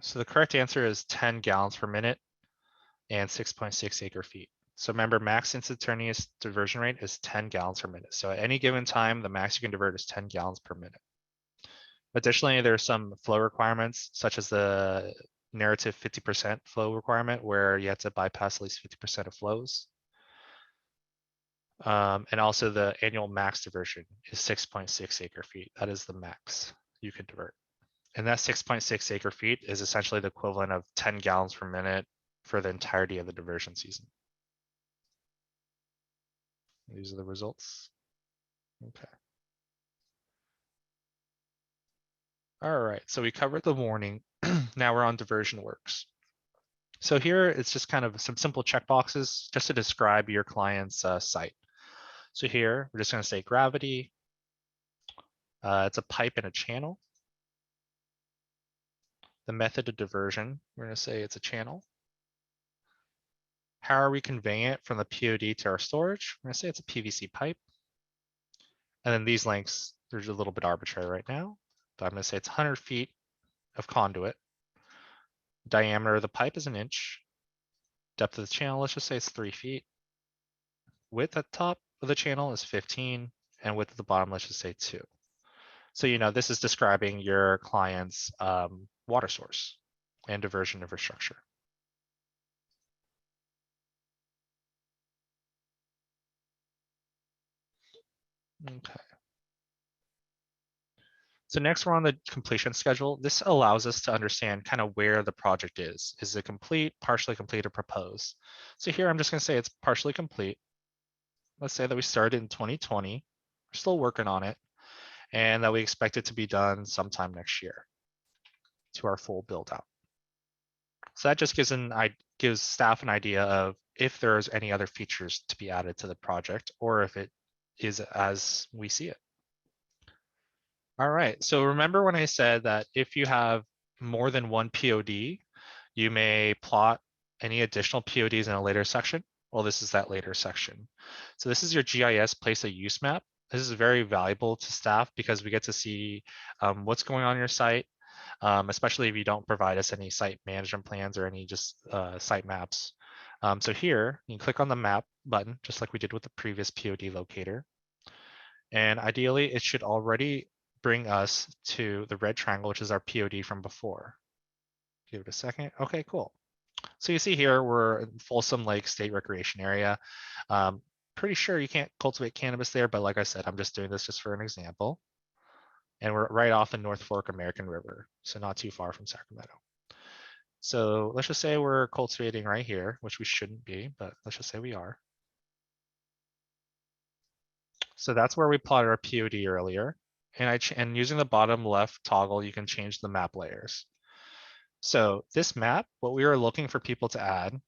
so the correct answer is 10 gallons per minute and 6.6 acre feet. So remember, max instantaneous diversion rate is 10 gallons per minute. So at any given time, the max you can divert is 10 gallons per minute. Additionally, there are some flow requirements, such as the narrative 50% flow requirement, where you have to bypass at least 50% of flows. And also the annual max diversion is 6.6 acre feet. That is the max you can divert. And that 6.6 acre feet is essentially the equivalent of 10 gallons per minute for the entirety of the diversion season. These are the results. Okay. All right, so we covered the warning. Now we're on diversion works. So here it's just kind of some simple checkboxes just to describe your client's site. So here we're just going to say gravity. It's a pipe and a channel. The method of diversion, we're going to say it's a channel. How are we conveying it from the POD to our storage? We're going to say it's a PVC pipe. And then these lengths, they're a little bit arbitrary right now, but I'm going to say it's 100 feet of conduit. Diameter of the pipe is 1 inch. Depth of the channel, let's just say it's 3 feet. Width at the top of the channel is 15, and width at the bottom, let's just say 2. So, you know, this is describing your client's water source and diversion infrastructure. Okay. So next we're on the completion schedule. This allows us to understand kind of where the project is. Is it complete, partially complete, or proposed? So here I'm just going to say it's partially complete. Let's say that we started in 2020. We're still working on it, and that we expect it to be done sometime next year to our full build out. So that just gives staff an idea of if there's any other features to be added to the project or if it is as we see it. All right, so remember when I said that if you have more than one POD, you may plot any additional PODs in a later section? Well, this is that later section. So this is your GIS place of use map. This is very valuable to staff because we get to see what's going on in your site, especially if you don't provide us any site management plans or any just site maps. So here, you can click on the map button, just like we did with the previous POD locator. And ideally, it should already bring us to the red triangle, which is our POD from before. Give it a second. Okay, cool. So you see here, we're in Folsom Lake State Recreation Area. Pretty sure you can't cultivate cannabis there, but like I said, I'm just doing this just for an example. And we're right off the North Fork American River, so not too far from Sacramento. So let's just say we're cultivating right here, which we shouldn't be, but let's just say we are. So that's where we plotted our POD earlier. And using the bottom left toggle, you can change the map layers. So this map, what we are looking for people to add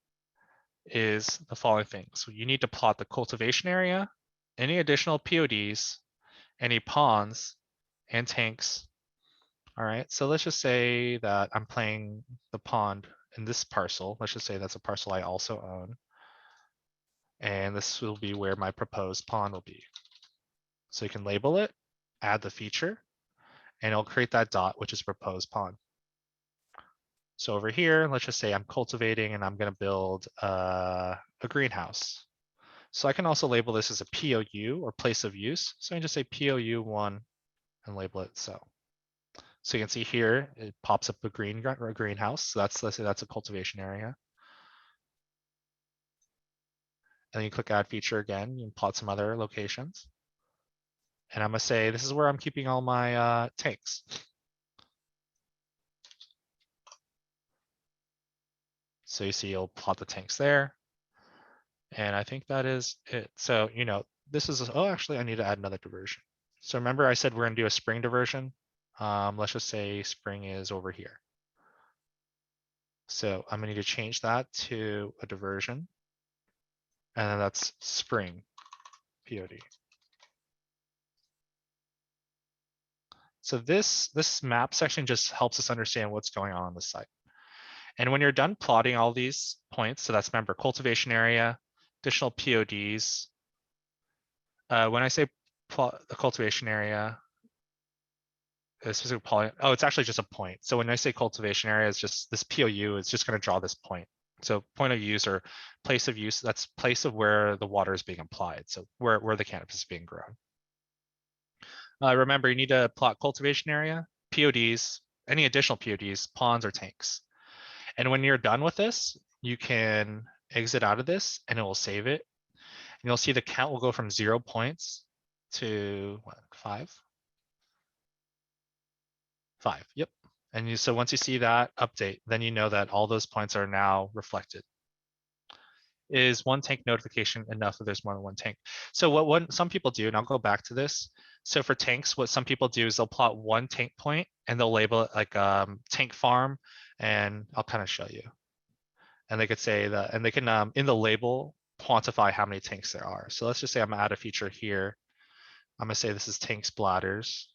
is the following things. So you need to plot the cultivation area, any additional PODs, any ponds and tanks. All right, so let's just say that I'm playing the pond in this parcel. Let's just say that's a parcel I also own. And this will be where my proposed pond will be. So you can label it, add the feature, and it'll create that dot, which is proposed pond. So over here, let's just say I'm cultivating and I'm going to build a greenhouse. So I can also label this as a POU or place of use. So I can just say POU1 and label it so. So you can see here, it pops up a greenhouse. So let's say that's a cultivation area. And then you click add feature again, you can plot some other locations. And I'm gonna say, this is where I'm keeping all my tanks. So you see, you'll plot the tanks there. And I think that is it. So, this is, oh, actually I need to add another diversion. So remember I said we're gonna do a spring diversion. Let's just say spring is over here. So I'm gonna need to change that to a diversion. And then that's spring POD. So this map section just helps us understand what's going on the site. And when you're done plotting all these points, so that's remember cultivation area, additional PODs. When I say plot the cultivation area, a specific poly, oh, it's actually just a point. So when I say cultivation area, it's just this POU is just going to draw this point. So point of use or place of use, that's place of where the water is being applied. So where the cannabis is being grown. Remember, you need to plot cultivation area, PODs, any additional PODs, ponds or tanks. And when you're done with this, you can exit out of this and it will save it. And you'll see the count will go from 0 points to what, 5? 5, yep. And so once you see that update, then you know that all those points are now reflected. Is one tank notification enough if there's more than one tank? So what some people do, and I'll go back to this. So for tanks, what some people do is they'll plot one tank point and they'll label it like tank farm, and I'll kind of show you. And they could say that, and they can in the label quantify how many tanks there are. So let's just say I'm gonna add a feature here. I'm gonna say this is tanks bladders.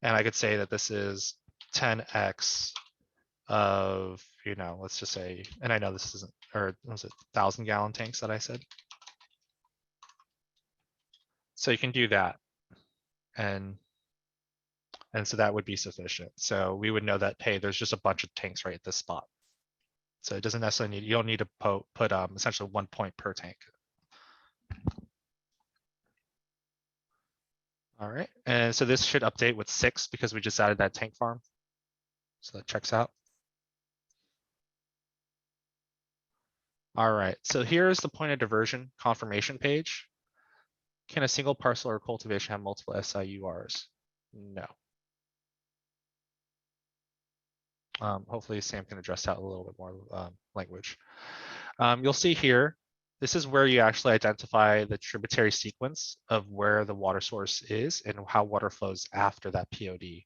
And I could say that this is 10x of, let's just say, and I know this isn't, or was it 1,000-gallon tanks that I said? So you can do that. And so that would be sufficient. So we would know that, hey, there's just a bunch of tanks right at this spot. So it doesn't necessarily you don't need to put essentially 1 point per tank. All right, and so this should update with 6 because we just added that tank farm. So that checks out. All right, so here's the point of diversion confirmation page. Can a single parcel or cultivation have multiple SIURs? No. Hopefully Sam can address that a little bit more language. You'll see here, this is where you actually identify the tributary sequence of where the water source is and how water flows after that POD.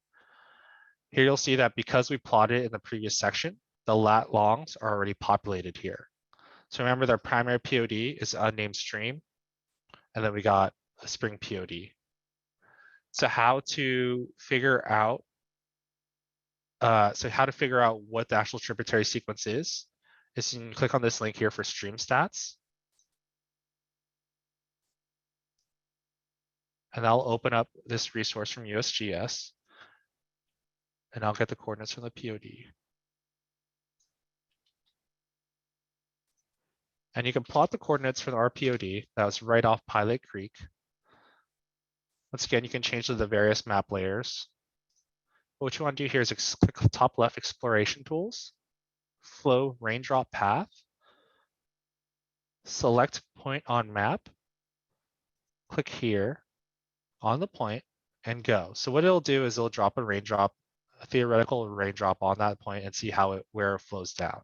Here you'll see that because we plotted it in the previous section, the lat longs are already populated here. So remember their primary POD is unnamed stream, and then we got a spring POD. So how to figure out what the actual tributary sequence is you can click on this link here for stream stats. And I'll open up this resource from USGS. And I'll get the coordinates from the POD. And you can plot the coordinates for the RPOD that was right off Pilot Creek. Once again, you can change to the various map layers. What you want to do here is click the top left exploration tools, flow raindrop path, select point on map, click here on the point and go. So what it'll do is it'll drop a theoretical raindrop on that point and see where it flows down.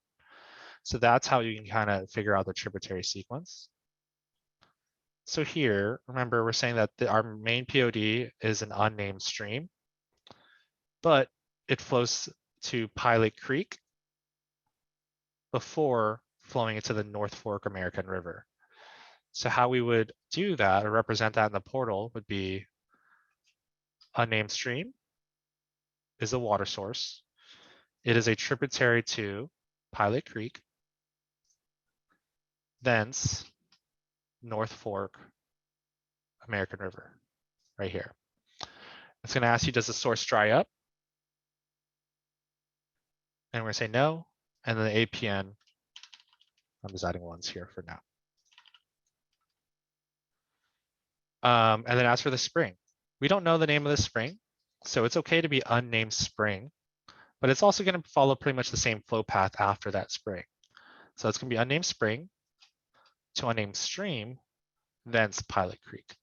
So that's how you can kind of figure out the tributary sequence. So here, remember, we're saying that our main POD is an unnamed stream, but it flows to Pilot Creek before flowing into the North Fork American River. So how we would do that or represent that in the portal would be unnamed stream is a water source. It is a tributary to Pilot Creek, thence North Fork American River, right here. It's going to ask you, does the source dry up? And we're going to say no. And then the APN, I'm just adding ones here for now. And then as for the spring, we don't know the name of the spring, so it's okay to be unnamed spring, but it's also going to follow pretty much the same flow path after that spring. So it's going to be unnamed spring to unnamed stream, thence Pilot Creek.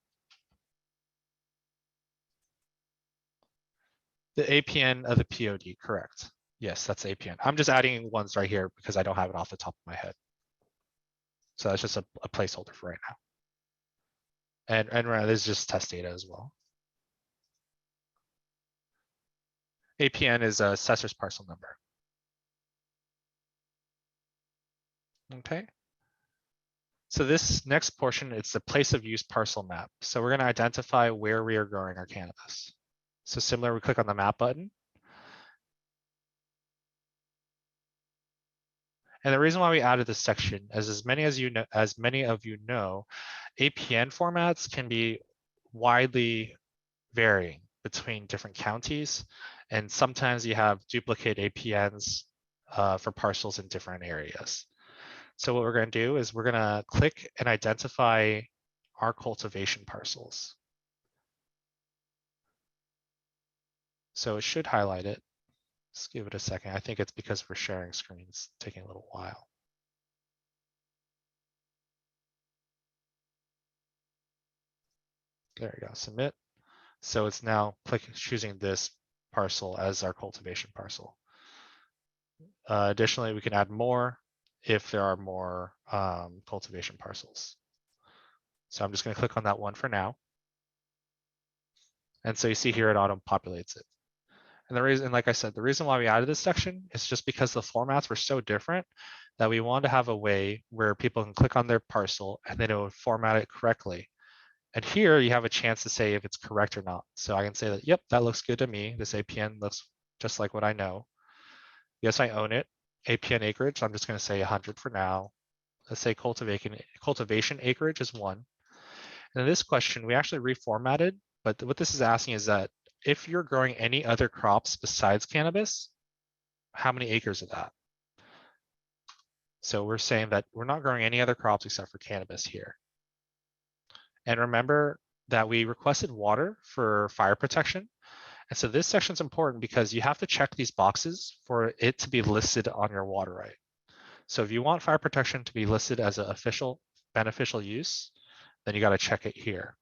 The APN of the POD, correct. Yes, that's APN. I'm just adding ones right here because I don't have it off the top of my head. So that's just a placeholder for right now. And this is just test data as well. APN is a assessor's parcel number. Okay. So this next portion, it's the place of use parcel map. So we're going to identify where we are growing our cannabis. So similar, we click on the map button. And the reason why we added this section is as many of you know, APN formats can be widely varying between different counties. And sometimes you have duplicate APNs for parcels in different areas. So what we're going to do is we're going to click and identify our cultivation parcels. So it should highlight it. Let's give it a second. I think it's because we're sharing screens, taking a little while. There we go, submit. So it's now choosing this parcel as our cultivation parcel. Additionally, we can add more if there are more cultivation parcels. So I'm just going to click on that one for now. And so you see here it auto populates it. And the reason, like I said, the reason why we added this section is just because the formats were so different that we wanted to have a way where people can click on their parcel and then it would format it correctly. And here you have a chance to say if it's correct or not. So I can say that, yep, that looks good to me. This APN looks just like what I know. Yes, I own it. APN acreage, I'm just going to say 100 for now. Let's say cultivation acreage is 1. And in this question, we actually reformatted, but what this is asking is that if you're growing any other crops besides cannabis, how many acres of that? So we're saying that we're not growing any other crops except for cannabis here. And remember that we requested water for fire protection. And so this section is important because you have to check these boxes for it to be listed on your water right. So if you want fire protection to be listed as an official beneficial use, then you got to check it here.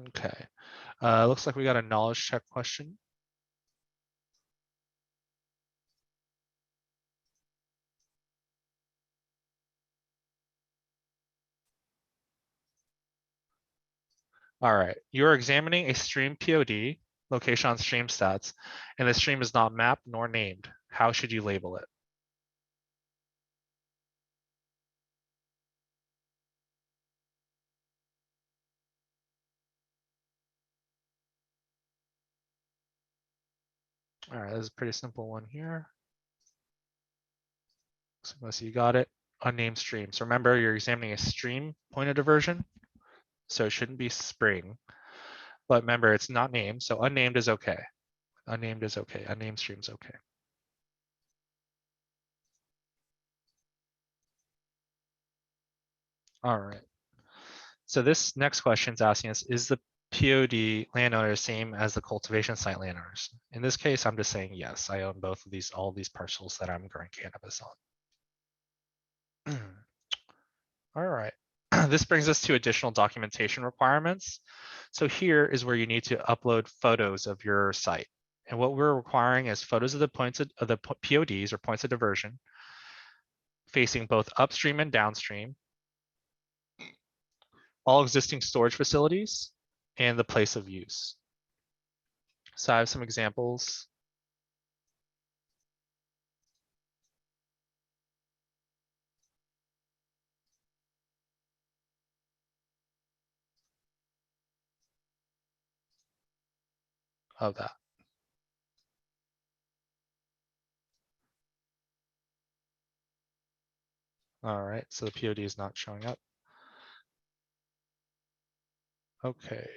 Okay, looks like we got a knowledge check question. All right, you're examining a stream POD, location on stream stats, and the stream is not mapped nor named. How should you label it? All right, this is a pretty simple one here. So unless you got it, unnamed streams. Remember, you're examining a stream point of diversion, so it shouldn't be spring. But remember, it's not named, so unnamed is okay. Unnamed is okay. Unnamed stream's okay. All right. So this next question is asking us, is the POD landowner the same as the cultivation site landowners? In this case, I'm just saying yes. I own both of these, all of these parcels that I'm growing cannabis on. All right. This brings us to additional documentation requirements. So here is where you need to upload photos of your site. And what we're requiring is photos of the points of the PODs or points of diversion facing both upstream and downstream, all existing storage facilities, and the place of use. So I have some examples. Of that. All right, so the POD is not showing up. Okay.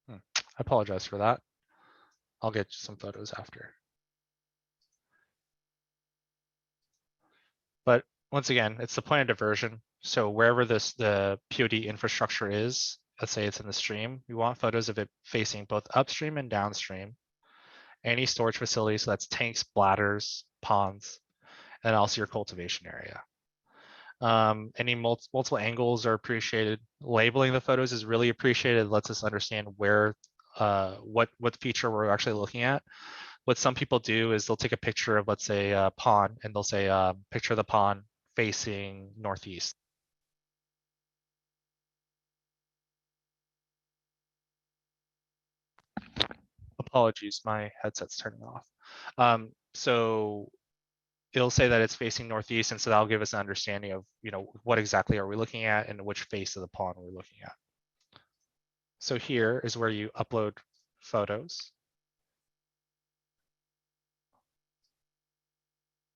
I apologize for that. I'll get some photos after. But once again, it's the point of diversion. So wherever the POD infrastructure is, let's say it's in the stream, we want photos of it facing both upstream and downstream. Any storage facility, so that's tanks, bladders, ponds, and also your cultivation area. Any multiple angles are appreciated. Labeling the photos is really appreciated. It lets us understand where, what feature we're actually looking at. What some people do is they'll take a picture of, let's say, a pond, and they'll say, picture of the pond facing northeast. Apologies, my headset's turning off. So it'll say that it's facing northeast, and so that'll give us an understanding of, what exactly are we looking at and which face of the pond we're looking at. So here is where you upload photos.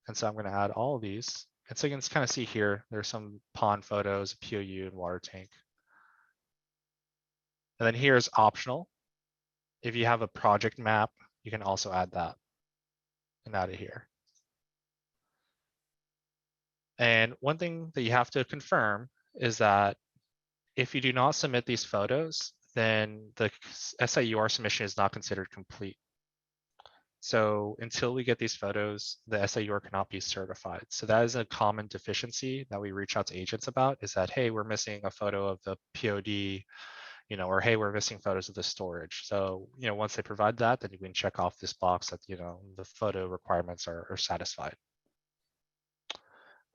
And so I'm going to add all of these. And so you can kind of see here, there's some pond photos, POU, and water tank. And then here's optional. If you have a project map, you can also add that and add it here. And one thing that you have to confirm is that if you do not submit these photos, then the SIUR submission is not considered complete. So until we get these photos, the SIUR cannot be certified. So that is a common deficiency that we reach out to agents about, is that, hey, we're missing a photo of the POD, or hey, we're missing photos of the storage. So, once they provide that, then you can check off this box that, the photo requirements are satisfied.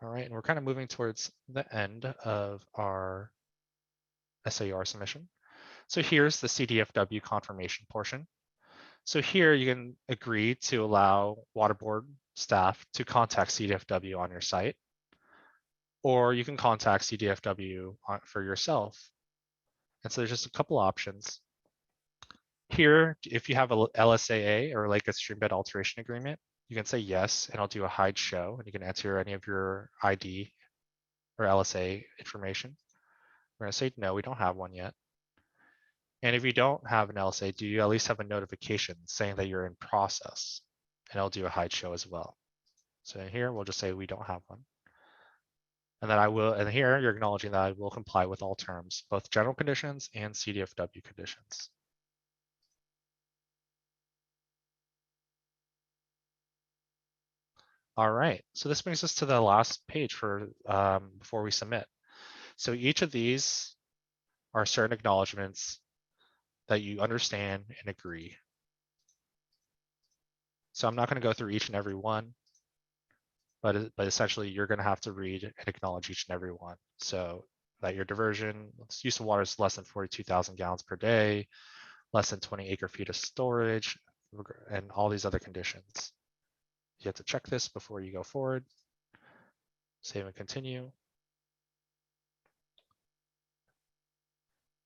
All right, and we're kind of moving towards the end of our SIUR submission. So here's the Cdfw confirmation portion. So here you can agree to allow water board staff to contact Cdfw on your site, or you can contact Cdfw for yourself. And so there's just a couple options. Here, if you have a LSAA or like a streambed alteration agreement, you can say yes, and I'll do a hide show, and you can enter any of your ID or LSA information. We're gonna say no, we don't have one yet. And if you don't have an LSA, do you at least have a notification saying that you're in process? And I'll do a hide show as well. So here we'll just say we don't have one. And then and here you're acknowledging that I will comply with all terms, both general conditions and Cdfw conditions. All right, so this brings us to the last page for before we submit. So each of these are certain acknowledgements that you understand and agree. So I'm not going to go through each and every one, but essentially you're going to have to read and acknowledge each and every one. So that your diversion use of water is less than 42,000 gallons per day, less than 20 acre feet of storage, and all these other conditions. You have to check this before you go forward. Save and continue.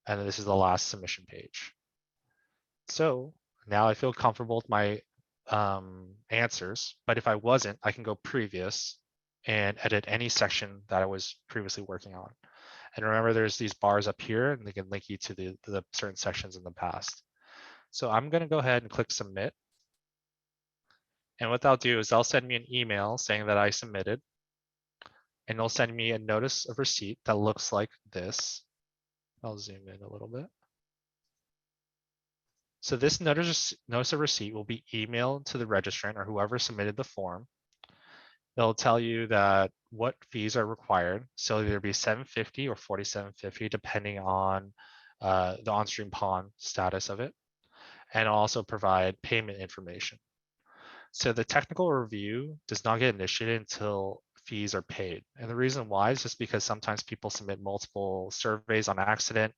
And then this is the last submission page. So now I feel comfortable with my answers, but if I wasn't, I can go previous and edit any section that I was previously working on. And remember, there's these bars up here, and they can link you to the certain sections in the past. So I'm going to go ahead and click submit. And what they'll do is they'll send me an email saying that I submitted, and they'll send me a notice of receipt that looks like this. I'll zoom in a little bit. So this notice of receipt will be emailed to the registrant or whoever submitted the form. They'll tell you that what fees are required. So it'll either be $750 or $47.50, depending on the on-stream pond status of it, and also provide payment information. So the technical review does not get initiated until fees are paid. And the reason why is just because sometimes people submit multiple surveys on accident,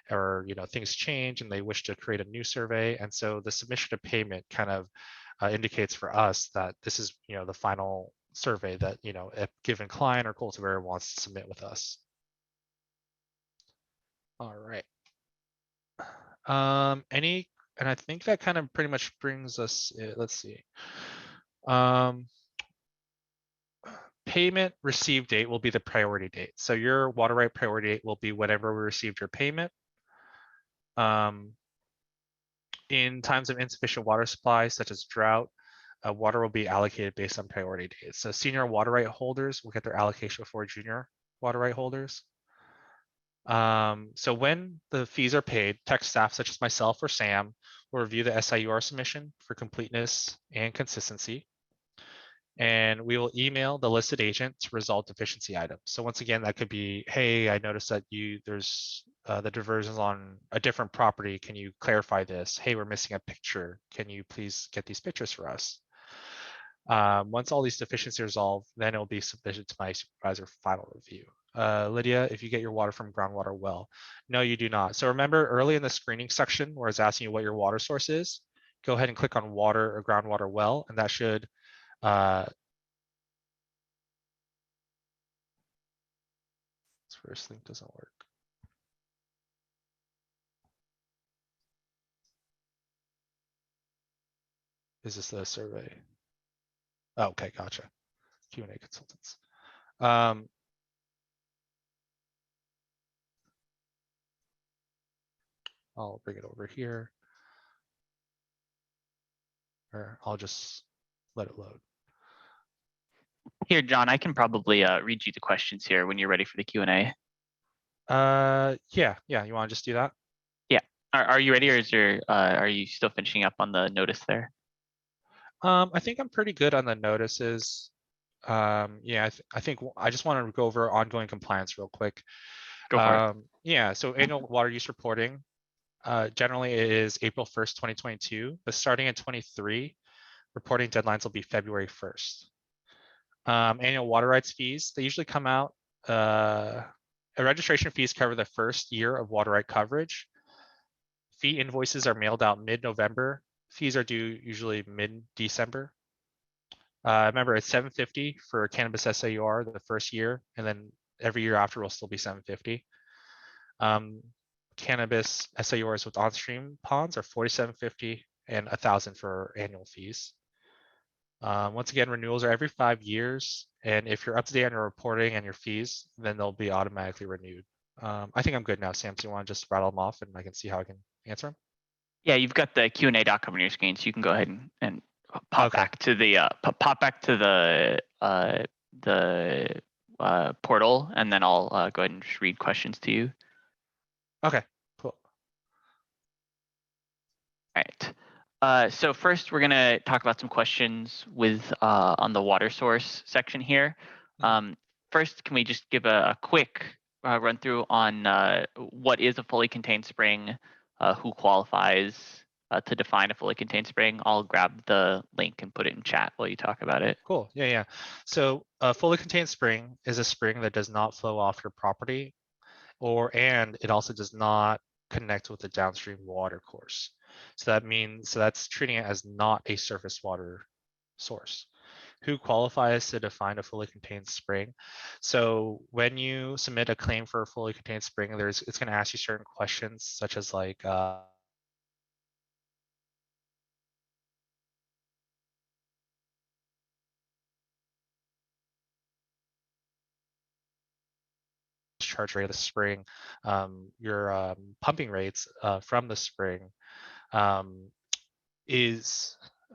or things change and they wish to create a new survey. And so the submission of payment kind of indicates for us that this is the final survey that a given client or cultivator wants to submit with us. All right. And I think that kind of pretty much brings us, let's see. Payment receive date will be the priority date. So your water right priority date will be whenever we received your payment. In times of insufficient water supply, such as drought, water will be allocated based on priority dates. So senior water right holders will get their allocation before junior water right holders. So when the fees are paid, tech staff such as myself or Sam will review the SIUR submission for completeness and consistency. And we will email the listed agent to resolve deficiency items. So once again, that could be, hey, I noticed that there's the diversions on a different property. Can you clarify this? Hey, we're missing a picture. Can you please get these pictures for us? Once all these deficiencies are resolved, then it will be submitted to my supervisor for final review. Lydia, if you get your water from groundwater well. No, you do not. So remember early in the screening section where it's asking you what your water source is, go ahead and click on water or groundwater well, and that should this first link doesn't work. Is this the survey? Oh, okay, gotcha. Q&A consultants. I'll bring it over here. Or I'll just let it load. Here, John, I can probably read you the questions here when you're ready for the Q&A. Yeah. You want to just do that? Yeah. Are you ready, or is there? Are you still finishing up on the notice there? I think I'm pretty good on the notices. Yeah, I think I just want to go over ongoing compliance real quick. Go for it. Yeah, so annual water use reporting. Generally, it is April 1st, 2022, but starting in 23, reporting deadlines will be February 1st. Annual water rights fees, they usually come out. Registration fees cover the first year of water right coverage. Fee invoices are mailed out mid-November. Fees are due usually mid-December. Remember, it's $750 for Cannabis Siurs the first year, and then every year after will still be $750. Cannabis Siurs with on-stream ponds are $47.50 and $1,000 for annual fees. Once again, renewals are every 5 years, and if you're up to date on your reporting and your fees, then they'll be automatically renewed. I think I'm good now, Sam. So you want to just rattle them off, and I can see how I can answer them? Yeah, you've got the Q&A doc on your screen, so you can go ahead and pop back to the portal, and then I'll go ahead and just read questions to you. Okay, cool. All right. So first, we're gonna talk about some questions with on the water source section here. First, can we just give a quick run through on what is a fully contained spring, who qualifies to define a fully contained spring? I'll grab the link and put it in chat while you talk about it. Cool. Yeah. So a fully contained spring is a spring that does not flow off your property, and it also does not connect with the downstream water course. So that's treating it as not a surface water source. Who qualifies to define a fully contained spring? So when you submit a claim for a fully contained spring, it's going to ask you certain questions, such as like charge rate of the spring, your pumping rates from the spring.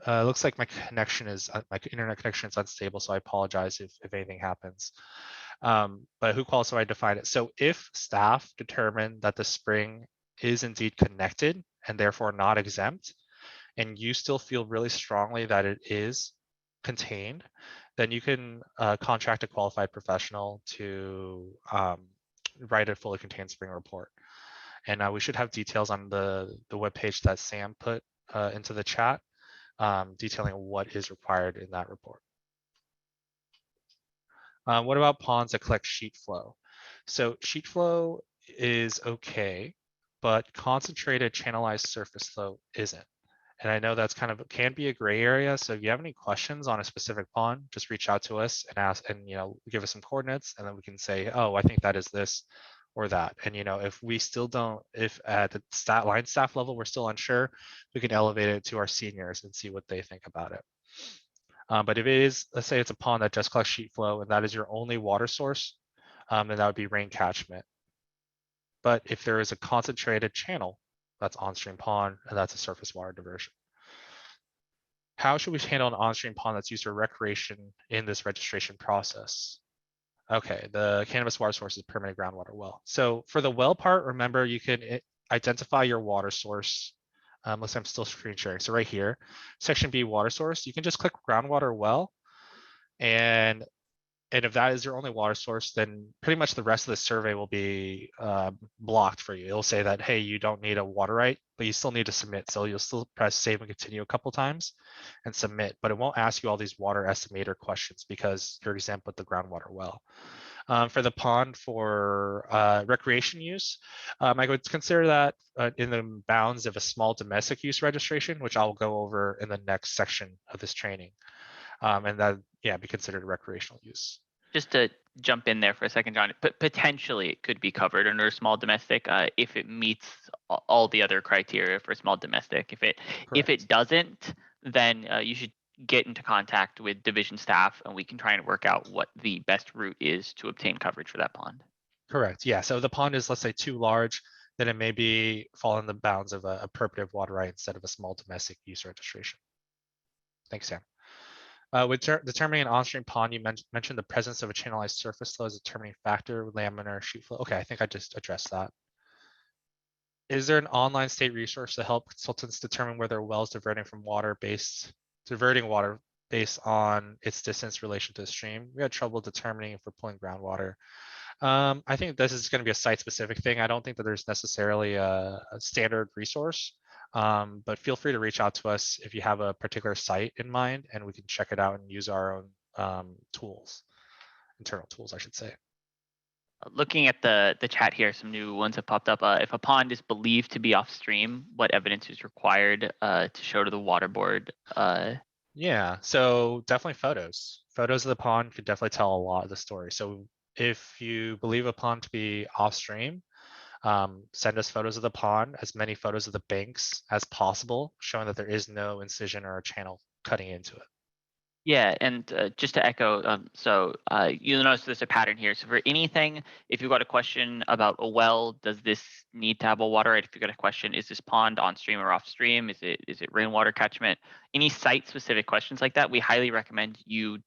Looks like my internet connection is unstable, so I apologize if anything happens. But who qualifies to define it? So if staff determine that the spring is indeed connected and therefore not exempt, and you still feel really strongly that it is contained, then you can contract a qualified professional to write a fully contained spring report. And we should have details on the webpage that Sam put into the chat, detailing what is required in that report. What about ponds that collect sheet flow? So sheet flow is okay, but concentrated channelized surface flow isn't. And I know that's can be a gray area. So if you have any questions on a specific pond, just reach out to us and ask, and give us some coordinates, and then we can say, oh, I think that is this or that. And if we still don't, if at the line staff level we're still unsure, we can elevate it to our seniors and see what they think about it. But if it is, let's say it's a pond that just collects sheet flow and that is your only water source, then that would be rain catchment. But if there is a concentrated channel, that's on-stream pond, and that's a surface water diversion. How should we handle an on-stream pond that's used for recreation in this registration process? Okay, the cannabis water source is permanent groundwater well. So for the well part, remember you can identify your water source. Unless I'm still screen sharing. So right here, section B water source, you can just click groundwater well. And if that is your only water source, then pretty much the rest of the survey will be blocked for you. It'll say that, hey, you don't need a water right, but you still need to submit. So you'll still press save and continue a couple times and submit, but it won't ask you all these water estimator questions because you're exempt with the groundwater well. For the pond for recreation use, I would consider that in the bounds of a small domestic use registration, which I'll go over in the next section of this training. And that, yeah, be considered recreational use. Just to jump in there for a second, John, but potentially it could be covered under small domestic if it meets all the other criteria for small domestic. If it doesn't, then you should get into contact with division staff and we can try and work out what the best route is to obtain coverage for that pond. Correct. Yeah. So the pond is, let's say, too large, then it may be fall in the bounds of a appropriative water right instead of a small domestic use registration. Thanks, Sam. With determining an on-stream pond, you mentioned the presence of a channelized surface flow as a determining factor with laminar sheet flow. Okay, I think I just addressed that. Is there an online state resource to help consultants determine whether a well is diverting water based on its distance relation to the stream? We had trouble determining if we're pulling groundwater. I think this is going to be a site-specific thing. I don't think that there's necessarily a standard resource, but feel free to reach out to us if you have a particular site in mind, and we can check it out and use our own tools, internal tools, I should say. Looking at the chat here, some new ones have popped up. If a pond is believed to be off stream, what evidence is required to show to the water board? Yeah, so definitely photos. Photos of the pond could definitely tell a lot of the story. So if you believe a pond to be off stream, send us photos of the pond, as many photos of the banks as possible, showing that there is no incision or a channel cutting into it. Yeah, and just to echo, you'll notice there's a pattern here. So for anything, if you've got a question about a well, does this need to have a water right? If you've got a question, is this pond on stream or off stream? Is it rainwater catchment? Any site-specific questions like that, we highly recommend you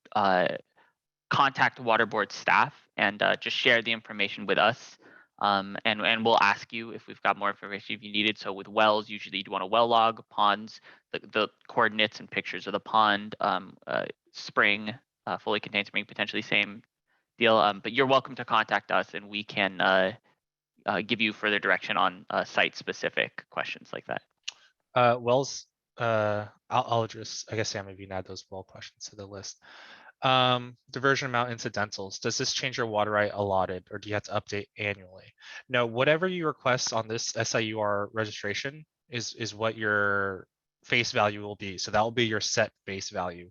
contact water board staff and just share the information with us. And we'll ask you if we've got more information if you need it. So with wells, usually you'd want a well log. Ponds, the coordinates and pictures of the pond. Spring, fully contained spring, potentially same deal. But you're welcome to contact us and we can give you further direction on site-specific questions like that. Wells, I'll address, I guess, Sam, if you can add those well questions to the list. Diversion amount incidentals. Does this change your water right allotted, or do you have to update annually? No, whatever you request on this SIUR registration is what your face value will be. So that will be your set face value.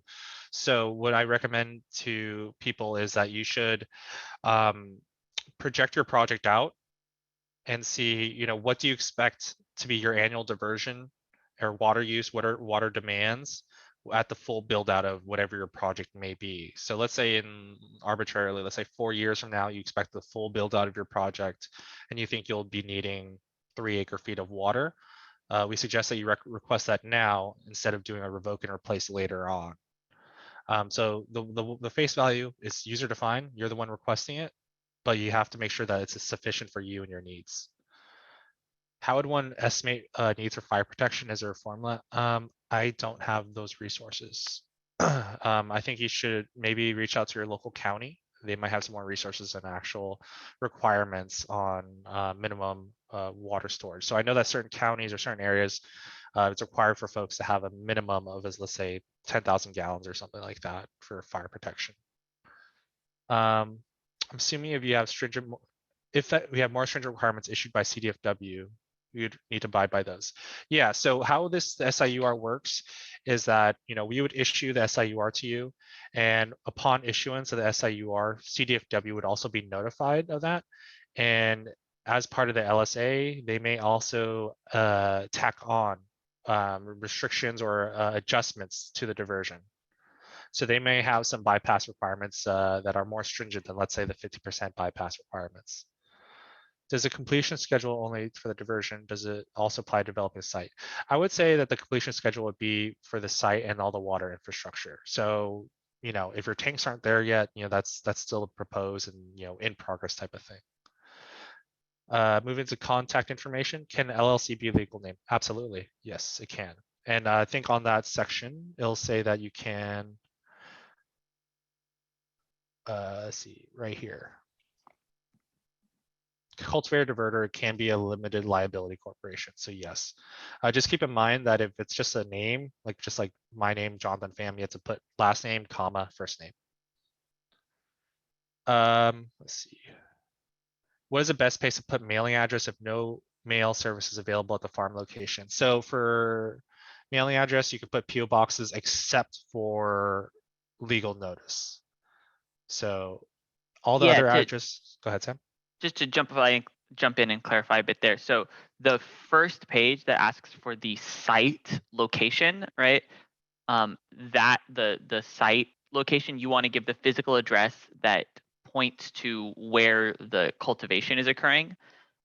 So what I recommend to people is that you should project your project out and see, what do you expect to be your annual diversion or water use, what are water demands at the full build out of whatever your project may be. So let's say let's say 4 years from now, you expect the full build out of your project and you think you'll be needing 3 acre-feet of water. We suggest that you request that now instead of doing a revoke and replace later on. So the face value is user defined. You're the one requesting it, but you have to make sure that it's sufficient for you and your needs. How would one estimate needs for fire protection? Is there a formula? I don't have those resources. I think you should maybe reach out to your local county. They might have some more resources and actual requirements on minimum water storage. So I know that certain counties or certain areas, it's required for folks to have a minimum of, let's say, 10,000 gallons or something like that for fire protection. I'm assuming if you have we have more stringent requirements issued by Cdfw, you'd need to abide by those. Yeah, so how the SIUR works is that, we would issue the SIUR to you, and upon issuance of the SIUR, Cdfw would also be notified of that. And as part of the LSA, they may also tack on restrictions or adjustments to the diversion. So they may have some bypass requirements that are more stringent than, let's say, the 50% bypass requirements. Does the completion schedule only for the diversion? Does it also apply to developing the site? I would say that the completion schedule would be for the site and all the water infrastructure. So, if your tanks aren't there yet, that's still proposed and, in progress type of thing. Moving to contact information, can LLC be a legal name? Absolutely. Yes, it can. And I think on that section, it'll say that you can let's see, right here. Cultivator Diverter can be a limited liability corporation. So yes, just keep in mind that if it's just a name, like just like my name, Jonathan Pham, you have to put last name, comma, first name. Let's see. What is the best place to put mailing address if no mail service is available at the farm location? So for mailing address, you can put PO boxes except for legal notice. So all the Yeah, other address, go ahead, Sam. just to jump in and clarify a bit there. So the first page that asks for the site location, right? That the site location, you want to give the physical address that points to where the cultivation is occurring.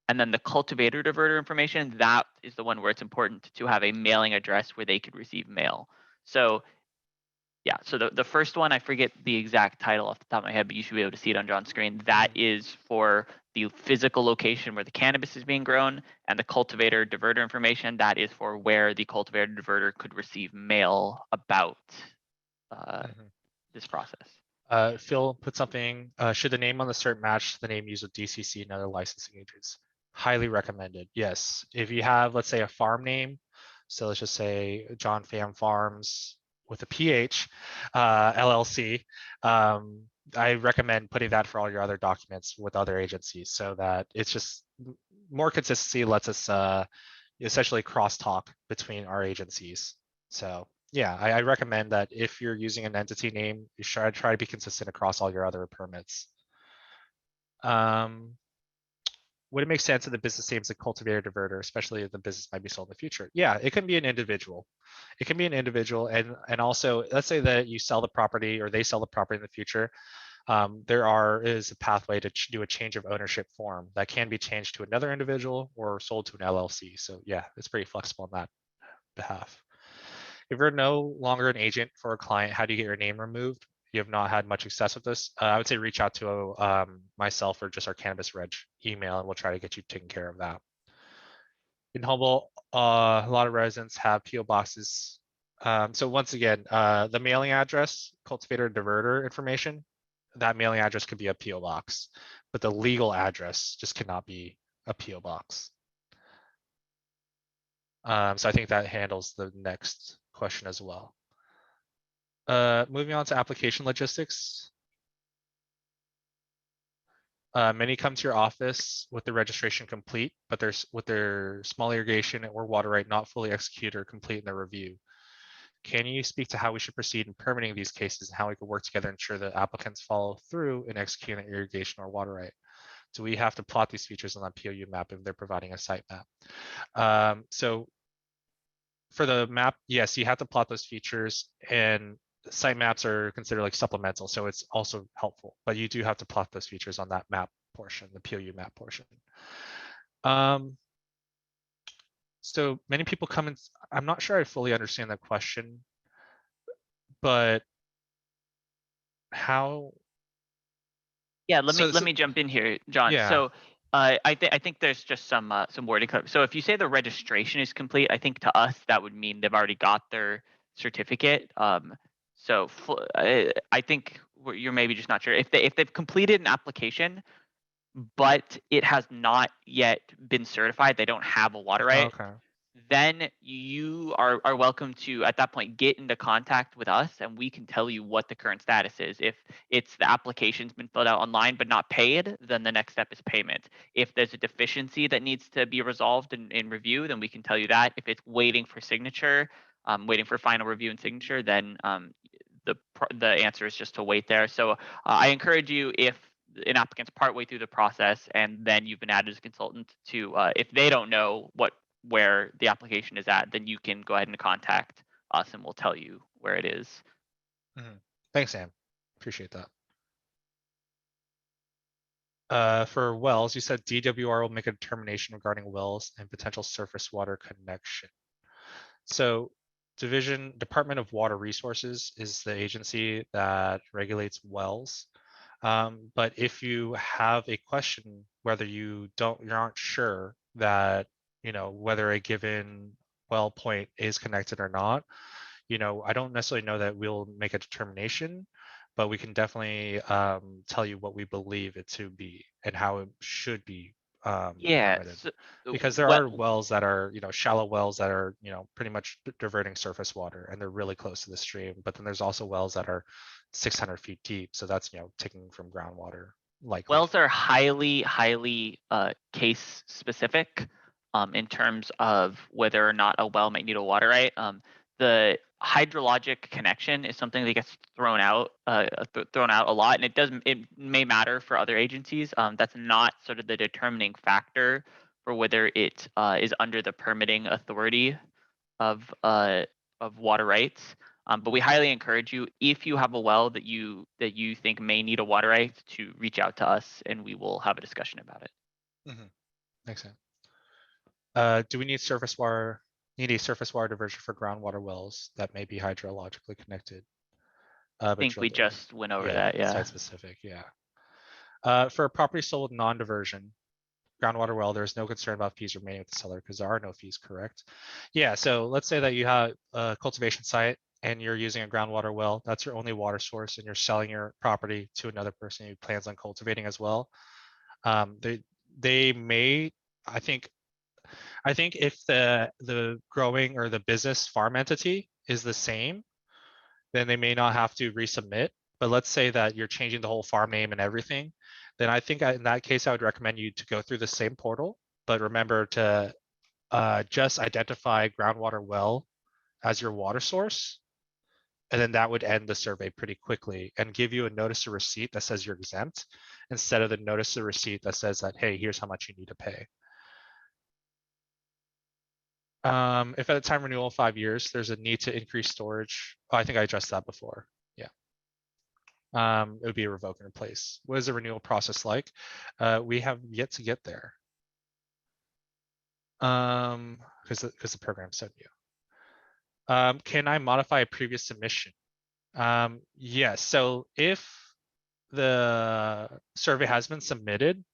And then the cultivator diverter information, that is the one where it's important to have a mailing address where they could receive mail. So yeah, so the first one, I forget the exact title off the top of my head, but you should be able to see it on John's screen. That is for the physical location where the cannabis is being grown, and the cultivator diverter information, that is for where the cultivator diverter could receive mail about this process. Phil put something, should the name on the cert match the name used with DCC and other licensing agents? Highly recommended. Yes. If you have, let's say, a farm name, so let's just say John Pham Farms with a PH, LLC, I recommend putting that for all your other documents with other agencies so that it's just more consistency, lets us essentially crosstalk between our agencies. So yeah, I recommend that if you're using an entity name, you should try to be consistent across all your other permits. Would it make sense that the business name is a cultivator diverter, especially if the business might be sold in the future? Yeah, it can be an individual. It can be an individual, and also let's say that you sell the property or they sell the property in the future. Is a pathway to do a change of ownership form that can be changed to another individual or sold to an LLC. So yeah, it's pretty flexible on that behalf. If you're no longer an agent for a client, how do you get your name removed? You have not had much success with this. I would say reach out to myself or just our Cannabis Reg email, and we'll try to get you taken care of that. In Humboldt, a lot of residents have PO boxes. So once again, the mailing address, cultivator diverter information, that mailing address could be a PO box, but the legal address just cannot be a PO box. So I think that handles the next question as well. Moving on to application logistics. Many come to your office with the registration complete, but with their small irrigation or water right not fully executed or complete in their review. Can you speak to how we should proceed in permitting these cases and how we can work together to ensure that applicants follow through in executing an irrigation or water right? Do we have to plot these features on that POU map if they're providing a site map? So for the map, yes, you have to plot those features, and site maps are considered like supplemental, so it's also helpful, but you do have to plot those features on that map portion, the POU map portion. So many people come in, I'm not sure I fully understand that question, but how? Yeah, let me jump in here, John. Yeah. So I think there's just some wording. So if you say the registration is complete, I think to us that would mean they've already got their certificate. So I think you're maybe just not sure if they've completed an application, but it has not yet been certified. They don't have a water right. Okay. Then you are welcome to, at that point, get into contact with us and we can tell you what the current status is. If it's the application's been filled out online but not paid, then the next step is payment. If there's a deficiency that needs to be resolved in review, then we can tell you that. If it's waiting for signature, waiting for final review and signature, then the answer is just to wait there. So I encourage you, if an applicant's partway through the process and then you've been added as a consultant, to if they don't know where the application is at, then you can go ahead and contact us and we'll tell you where it is. Thanks, Sam. Appreciate that. For wells, you said DWR will make a determination regarding wells and potential surface water connection. So Department of Water Resources is the agency that regulates wells. But if you have a question, whether you aren't sure that, whether a given well point is connected or not, I don't necessarily know that we'll make a determination, but we can definitely tell you what we believe it to be and how it should be Yeah. permitted. So, Because there what are wells that are, shallow wells that are, pretty much diverting surface water and they're really close to the stream. But then there's also wells that are 600 feet deep. So that's, taking from groundwater likely. wells are highly case specific in terms of whether or not a well might need a water right. The hydrologic connection is something that gets thrown out a lot, and it may matter for other agencies. That's not sort of the determining factor for whether it is under the permitting authority of water rights. But we highly encourage you, if you have a well that you think may need a water right, to reach out to us and we will have a discussion about it. Makes sense. Do we need a surface water diversion for groundwater wells that may be hydrologically connected? I think we just went over that. Yeah. Site specific. Yeah. For a property sold with non-diversion groundwater well, there's no concern about fees remaining with the seller because there are no fees, correct? Yeah. So let's say that you have a cultivation site and you're using a groundwater well. That's your only water source, and you're selling your property to another person who plans on cultivating as well. They may, I think if the growing or the business farm entity is the same, then they may not have to resubmit. But let's say that you're changing the whole farm name and everything, then I think in that case, I would recommend you to go through the same portal, but remember to just identify groundwater well as your water source. And then that would end the survey pretty quickly and give you a notice of receipt that says you're exempt instead of the notice of receipt that says that, hey, here's how much you need to pay. If at the time renewal 5 years, there's a need to increase storage. Oh, I think I addressed that before. Yeah. It would be a revoke and replace. What is the renewal process like? We have yet to get there. Because the program's so new. Can I modify a previous submission? Yes. So if the survey has been submitted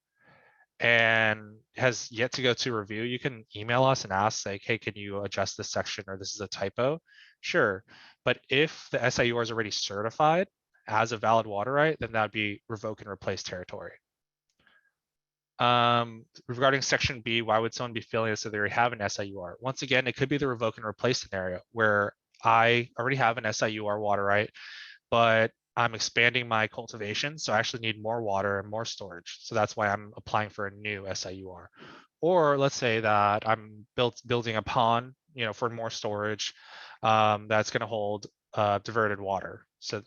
and has yet to go to review, you can email us and ask like, hey, can you adjust this section, or this is a typo? Sure. But if the SIUR is already certified as a valid water right, then that'd be revoke and replace territory. Regarding section B, why would someone be filling this if they already have an SIUR? Once again, it could be the revoke and replace scenario where I already have an SIUR water right, but I'm expanding my cultivation, so I actually need more water and more storage. So that's why I'm applying for a new SIUR. Or let's say that I'm building a pond, for more storage that's going to hold diverted water. So,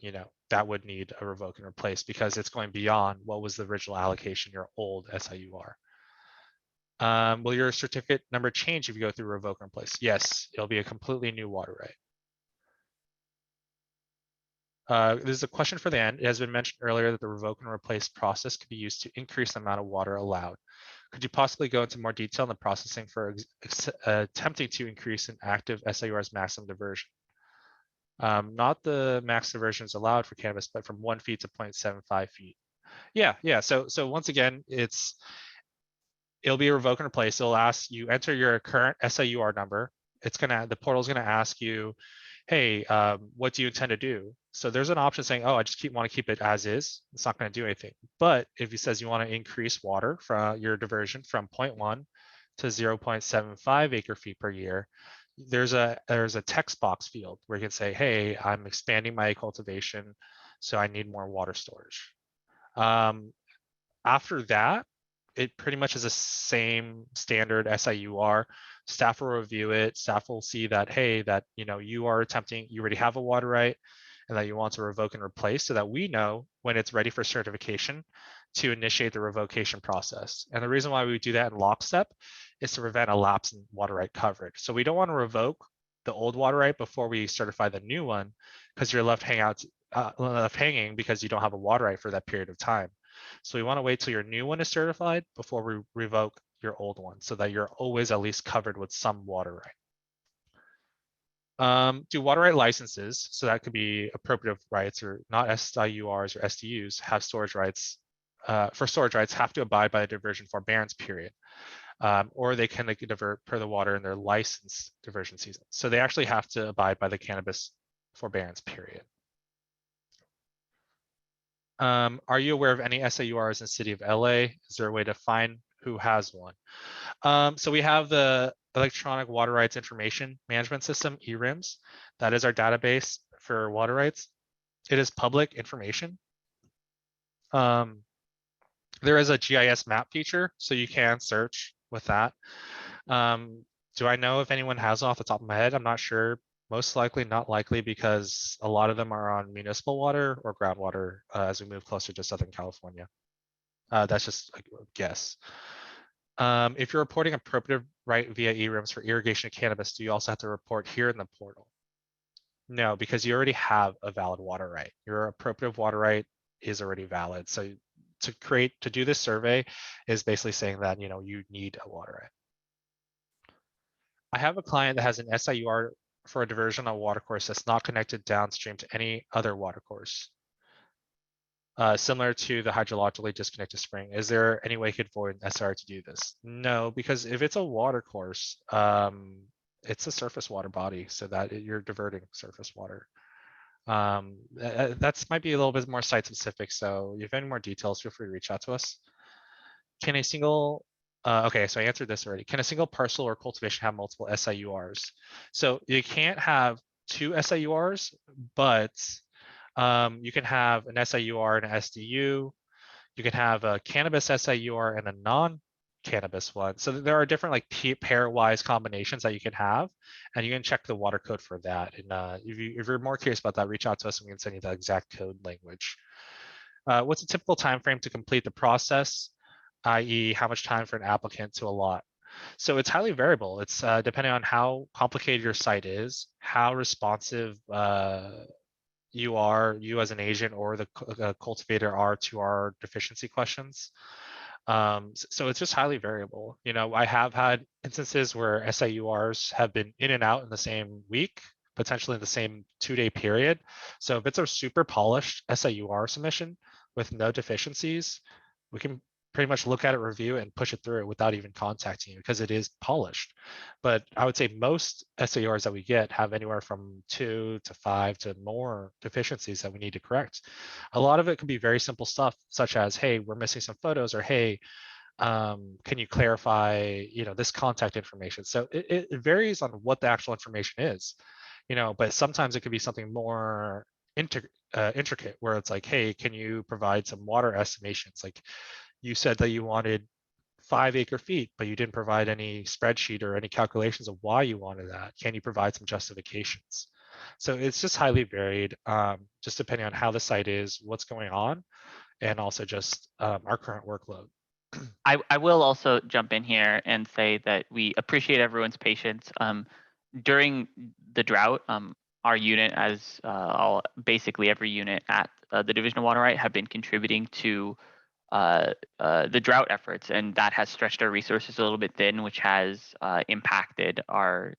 that would need a revoke and replace because it's going beyond what was the original allocation, your old SIUR. Will your certificate number change if you go through revoke and replace? Yes, it'll be a completely new water right. This is a question for the end. It has been mentioned earlier that the revoke and replace process could be used to increase the amount of water allowed. Could you possibly go into more detail on the processing for attempting to increase an active SIUR's maximum diversion? Not the max diversions allowed for cannabis, but from 1 feet to 0.75 feet. Yeah. So once again, it'll be a revoke and replace. It'll ask you enter your current SIUR number. The portal's gonna ask you, hey, what do you intend to do? So there's an option saying, oh, I just want to keep it as is. It's not going to do anything. But if it says you want to increase water from your diversion from 0.1 to 0.75 acre feet per year, there's a text box field where you can say, hey, I'm expanding my cultivation, so I need more water storage. After that, it pretty much is the same standard SIUR. Staff will review it. Staff will see that, hey, that you already have a water right, and that you want to revoke and replace, so that we know when it's ready for certification to initiate the revocation process. And the reason why we do that in lockstep is to prevent a lapse in water right coverage. So we don't want to revoke the old water right before we certify the new one, because you're left hanging because you don't have a water right for that period of time. So we want to wait till your new one is certified before we revoke your old one, so that you're always at least covered with some water right. Do water right licenses, so that could be appropriative rights or not SIURs or SDUs, have storage rights, for storage rights have to abide by the diversion forbearance period, or they can divert per the water in their licensed diversion season. So they actually have to abide by the cannabis forbearance period. Are you aware of any SAURs in the city of LA? Is there a way to find who has one? So we have the Electronic Water Rights Information Management System, ERIMS. That is our database for water rights. It is public information. There is a GIS map feature, so you can search with that. Do I know if anyone has off the top of my head? I'm not sure. Most likely not likely because a lot of them are on municipal water or groundwater as we move closer to Southern California. That's just a guess. If you're reporting appropriative right via ERIMS for irrigation of cannabis, do you also have to report here in the portal? No, because you already have a valid water right. Your appropriative water right is already valid. So to do this survey is basically saying that, you need a water right. I have a client that has an SIUR for a diversion on a water course that's not connected downstream to any other water course. Similar to the hydrologically disconnected spring. Is there any way you could avoid an SR to do this? No, because if it's a water course, it's a surface water body, so that you're diverting surface water. That's might be a little bit more site specific. So if you have any more details, feel free to reach out to us. Can a single, okay, so I answered this already. Can a single parcel or cultivation have multiple SIURs? So you can't have two SIURs, but you can have an SIUR and an SDU. You can have a cannabis SIUR and a non-cannabis one. So there are different like pairwise combinations that you can have, and you can check the water code for that. And if you're more curious about that, reach out to us and we can send you the exact code language. What's a typical time frame to complete the process, i.e. how much time for an applicant to allot? So it's highly variable. It's depending on how complicated your site is, how responsive you as an agent or the cultivator are to our deficiency questions. So it's just highly variable. I have had instances where SIURs have been in and out in the same week, potentially in the same 2-day period. So if it's a super polished SIUR submission with no deficiencies, we can pretty much look at it, review it, and push it through without even contacting you because it is polished. But I would say most SAURs that we get have anywhere from 2 to 5 to more deficiencies that we need to correct. A lot of it can be very simple stuff, such as, hey, we're missing some photos, or hey, can you clarify, this contact information? So it varies on what the actual information is, but sometimes it could be something more intricate where it's like, hey, can you provide some water estimations? Like you said that you wanted 5 acre-feet, but you didn't provide any spreadsheet or any calculations of why you wanted that. Can you provide some justifications? So it's just highly varied, just depending on how the site is, what's going on, and also just our current workload. I will also jump in here and say that we appreciate everyone's patience. During the drought, our unit, as basically every unit at the Division of Water Right, have been contributing to the drought efforts, and that has stretched our resources a little bit thin, which has impacted our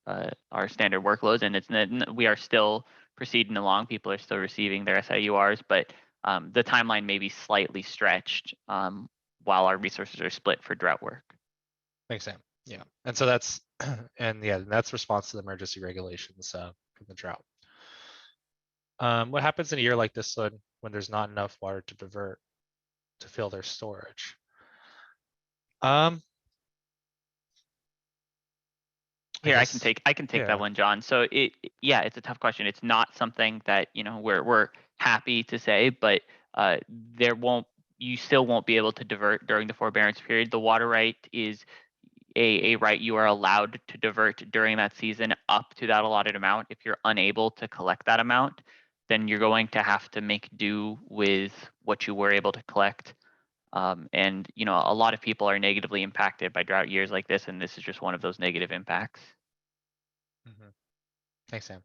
standard workloads. And we are still proceeding along. People are still receiving their SIURs, but the timeline may be slightly stretched while our resources are split for drought work. Thanks, Sam. Yeah, and so that's that's response to the emergency regulations from the drought. What happens in a year like this one when there's not enough water to divert to fill their storage? Here, I can take yeah. that one, John. So it's a tough question. It's not something that we're happy to say, but you still won't be able to divert during the forbearance period. The water right is a right you are allowed to divert during that season up to that allotted amount. If you're unable to collect that amount, then you're going to have to make do with what you were able to collect. And a lot of people are negatively impacted by drought years like this, and this is just one of those negative impacts. Thanks, Sam.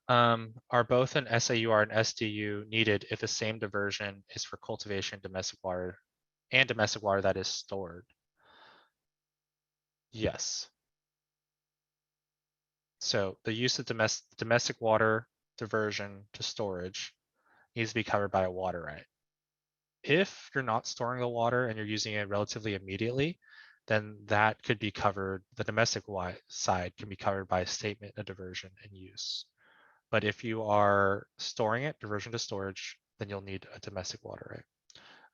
Are both an SAUR and SDU needed if the same diversion is for cultivation, domestic water, and domestic water that is stored? Yes. So the use of domestic water diversion to storage needs to be covered by a water right. If you're not storing the water and you're using it relatively immediately, then that could be covered, the domestic side can be covered by a statement of diversion and use. But if you are storing it, diversion to storage, then you'll need a domestic water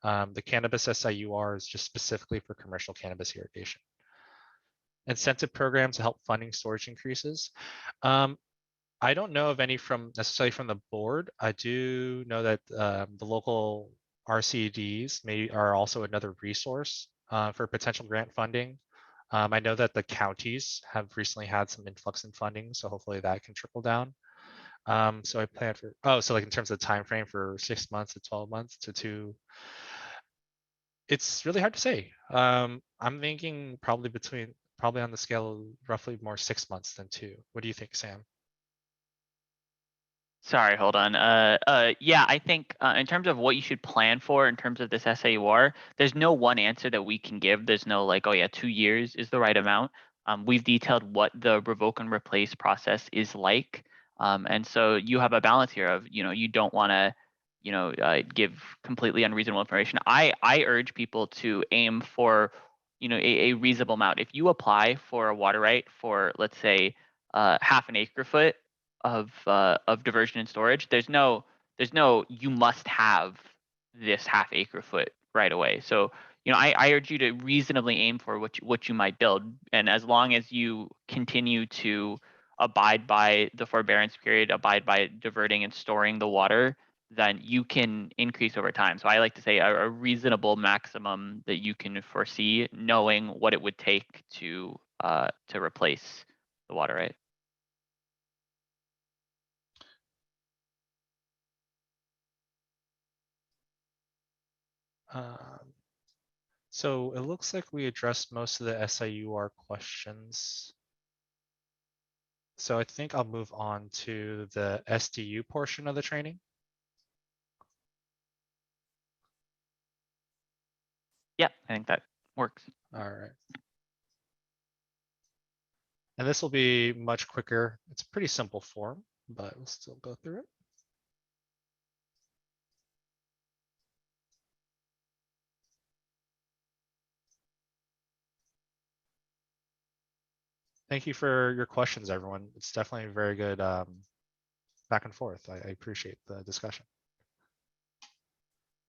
right. The cannabis SIUR is just specifically for commercial cannabis irrigation. Incentive programs to help funding storage increases. I don't know of any necessarily from the board. I do know that the local RCDs are also another resource for potential grant funding. I know that the counties have recently had some influx in funding, so hopefully that can trickle down. So I plan for, so like in terms of the time frame for 6 months to 12 months to 2. It's really hard to say. I'm thinking probably on the scale of roughly more 6 months than 2. What do you think, Sam? Sorry, hold on. Yeah, I think in terms of what you should plan for in terms of this SAUR, there's no one answer that we can give. There's no like, oh yeah, 2 years is the right amount. We've detailed what the revoke and replace process is like. And so you have a balance here of, you don't want to, give completely unreasonable information. I urge people to aim for, a reasonable amount. If you apply for a water right for, let's say, half an acre foot of diversion and storage, there's no you must have this half acre foot right away. So I urge you to reasonably aim for what you might build, and as long as you continue to abide by the forbearance period, abide by diverting and storing the water, then you can increase over time. So I like to say a reasonable maximum that you can foresee, knowing what it would take to replace the water right. So it looks like we addressed most of the SIUR questions. So I think I'll move on to the SDU portion of the training. Yeah, I think that works. All right. And this will be much quicker. It's a pretty simple form, but we'll still go through it. Thank you for your questions, everyone. It's definitely a very good back and forth. I appreciate the discussion.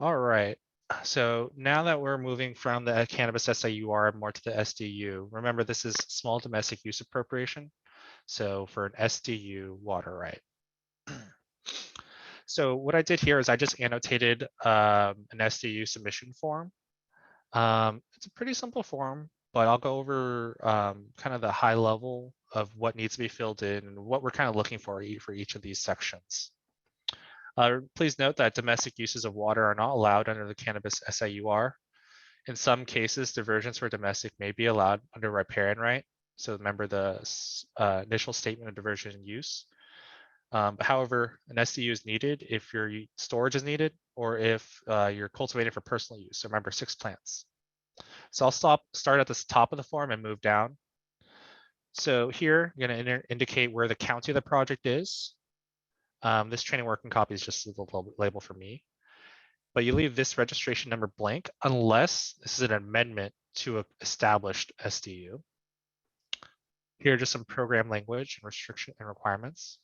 All right. So now that we're moving from the cannabis SIUR more to the SDU, remember this is small domestic use appropriation. So for an SDU water right. So what I did here is I just annotated an SDU submission form. It's a pretty simple form, but I'll go over kind of the high level of what needs to be filled in and what we're kind of looking for each of these sections. Please note that domestic uses of water are not allowed under the cannabis SIUR. In some cases, diversions for domestic may be allowed under riparian right. So remember the initial statement of diversion and use. However, an SDU is needed if your storage is needed or if you're cultivating for personal use. So remember 6 plants. So I'll start at the top of the form and move down. So here, I'm going to indicate where the county of the project is. This training working copy is just a little label for me. But you leave this registration number blank unless this is an amendment to an established SDU. Here are just some program language and restriction and requirements.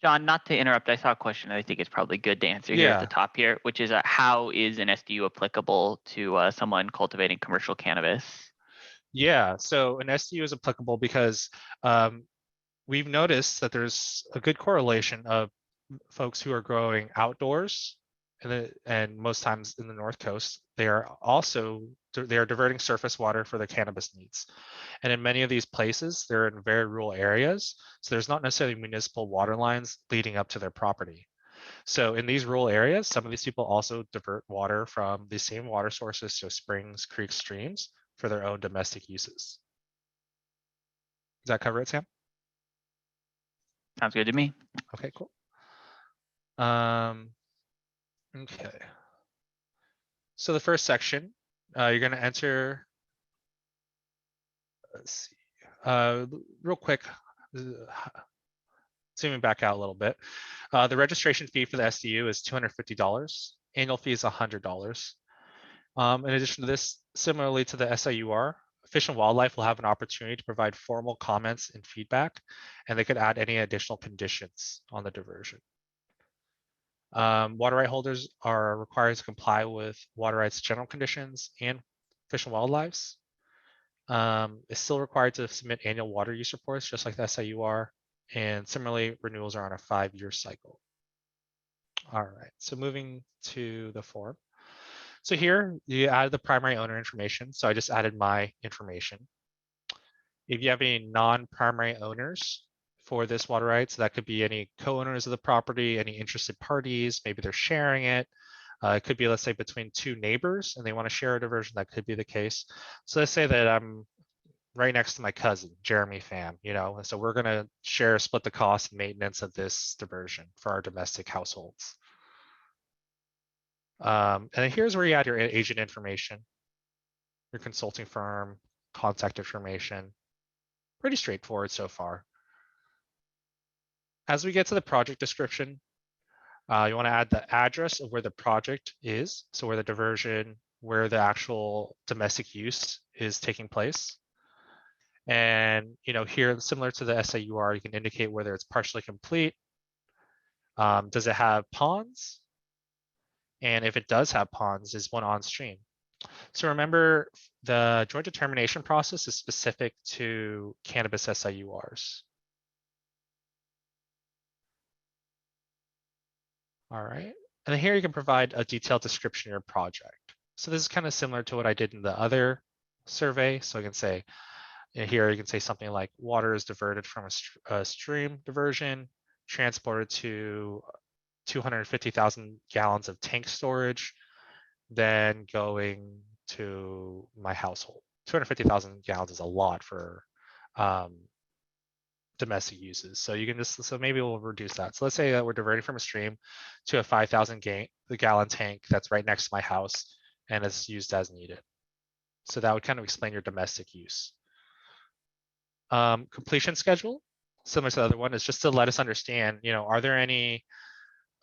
John, not to interrupt, I saw a question I think it's probably good to answer here at the top here, which is how is an SDU applicable to someone cultivating commercial cannabis? Yeah, so an SDU is applicable because we've noticed that there's a good correlation of folks who are growing outdoors and most times in the North Coast, they are diverting surface water for their cannabis needs. And in many of these places, they're in very rural areas. So there's not necessarily municipal water lines leading up to their property. So in these rural areas, some of these people also divert water from the same water sources, so springs, creeks, streams, for their own domestic uses. Does that cover it, Sam? Sounds good to me. Okay, cool. Okay. So the first section, you're going to enter, let's see, real quick, zooming back out a little bit. The registration fee for the SDU is $250. Annual fee is $100. In addition to this, similarly to the SIUR, Fish and Wildlife will have an opportunity to provide formal comments and feedback, and they could add any additional conditions on the diversion. Water right holders are required to comply with water rights general conditions and Fish and Wildlife's. Is still required to submit annual water use reports, just like the SIUR. And similarly, renewals are on a 5-year cycle. All right, so moving to the form. So here you added the primary owner information. So I just added my information. If you have any non-primary owners for this water right, so that could be any co-owners of the property, any interested parties, maybe they're sharing it. It could be, let's say, between 2 neighbors and they want to share a diversion. That could be the case. So let's say that I'm right next to my cousin, Jeremy Pham, and so we're going to split the cost and maintenance of this diversion for our domestic households. And then here's where you add your agent information, your consulting firm, contact information. Pretty straightforward so far. As we get to the project description, you want to add the address of where the project is. So where the diversion, where the actual domestic use is taking place. And here, similar to the SIUR, you can indicate whether it's partially complete. Does it have ponds? And if it does have ponds, is one on stream? So remember, the joint determination process is specific to cannabis SIURs. All right, and then here you can provide a detailed description of your project. So this is kind of similar to what I did in the other survey. So I can say, here you can say something like water is diverted from a stream diversion, transported to 250,000 gallons of tank storage, then going to my household. 250,000 gallons is a lot for domestic uses. So you can so maybe we'll reduce that. So let's say that we're diverting from a stream to a 5,000 gallon tank that's right next to my house and it's used as needed. So that would kind of explain your domestic use. Completion schedule, similar to the other one, is just to let us understand, are there any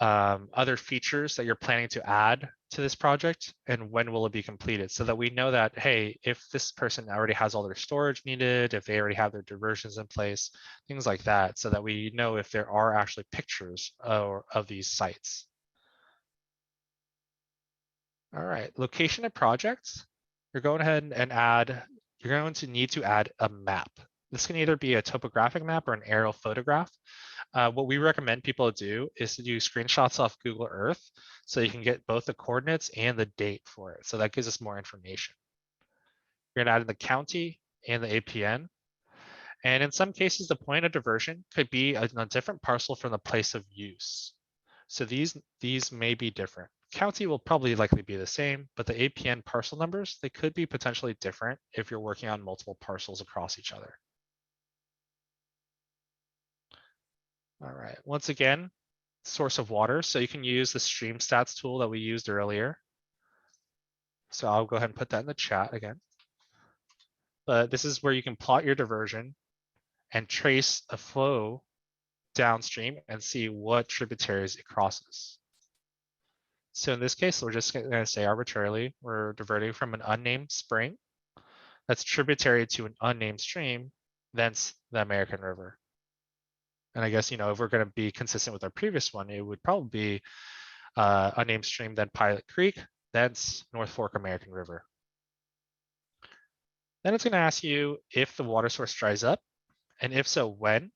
other features that you're planning to add to this project and when will it be completed, so that we know that, hey, if this person already has all their storage needed, if they already have their diversions in place, things like that, so that we know if there are actually pictures of these sites. All right, location of projects, you're going ahead and you're going to need to add a map. This can either be a topographic map or an aerial photograph. What we recommend people do is to do screenshots off Google Earth so you can get both the coordinates and the date for it. So that gives us more information. You're gonna add in the county and the APN. And in some cases, the point of diversion could be a different parcel from the place of use. So these may be different. County will probably likely be the same, but the APN parcel numbers, they could be potentially different if you're working on multiple parcels across each other. All right, once again, source of water. So you can use the stream stats tool that we used earlier. So I'll go ahead and put that in the chat again. But this is where you can plot your diversion and trace a flow downstream and see what tributaries it crosses. So in this case, we're just going to say arbitrarily, we're diverting from an unnamed spring that's tributary to an unnamed stream, thence the American River. And I guess, if we're going to be consistent with our previous one, it would probably be unnamed stream, then Pilot Creek, thence North Fork American River. Then it's going to ask you if the water source dries up, and if so, when.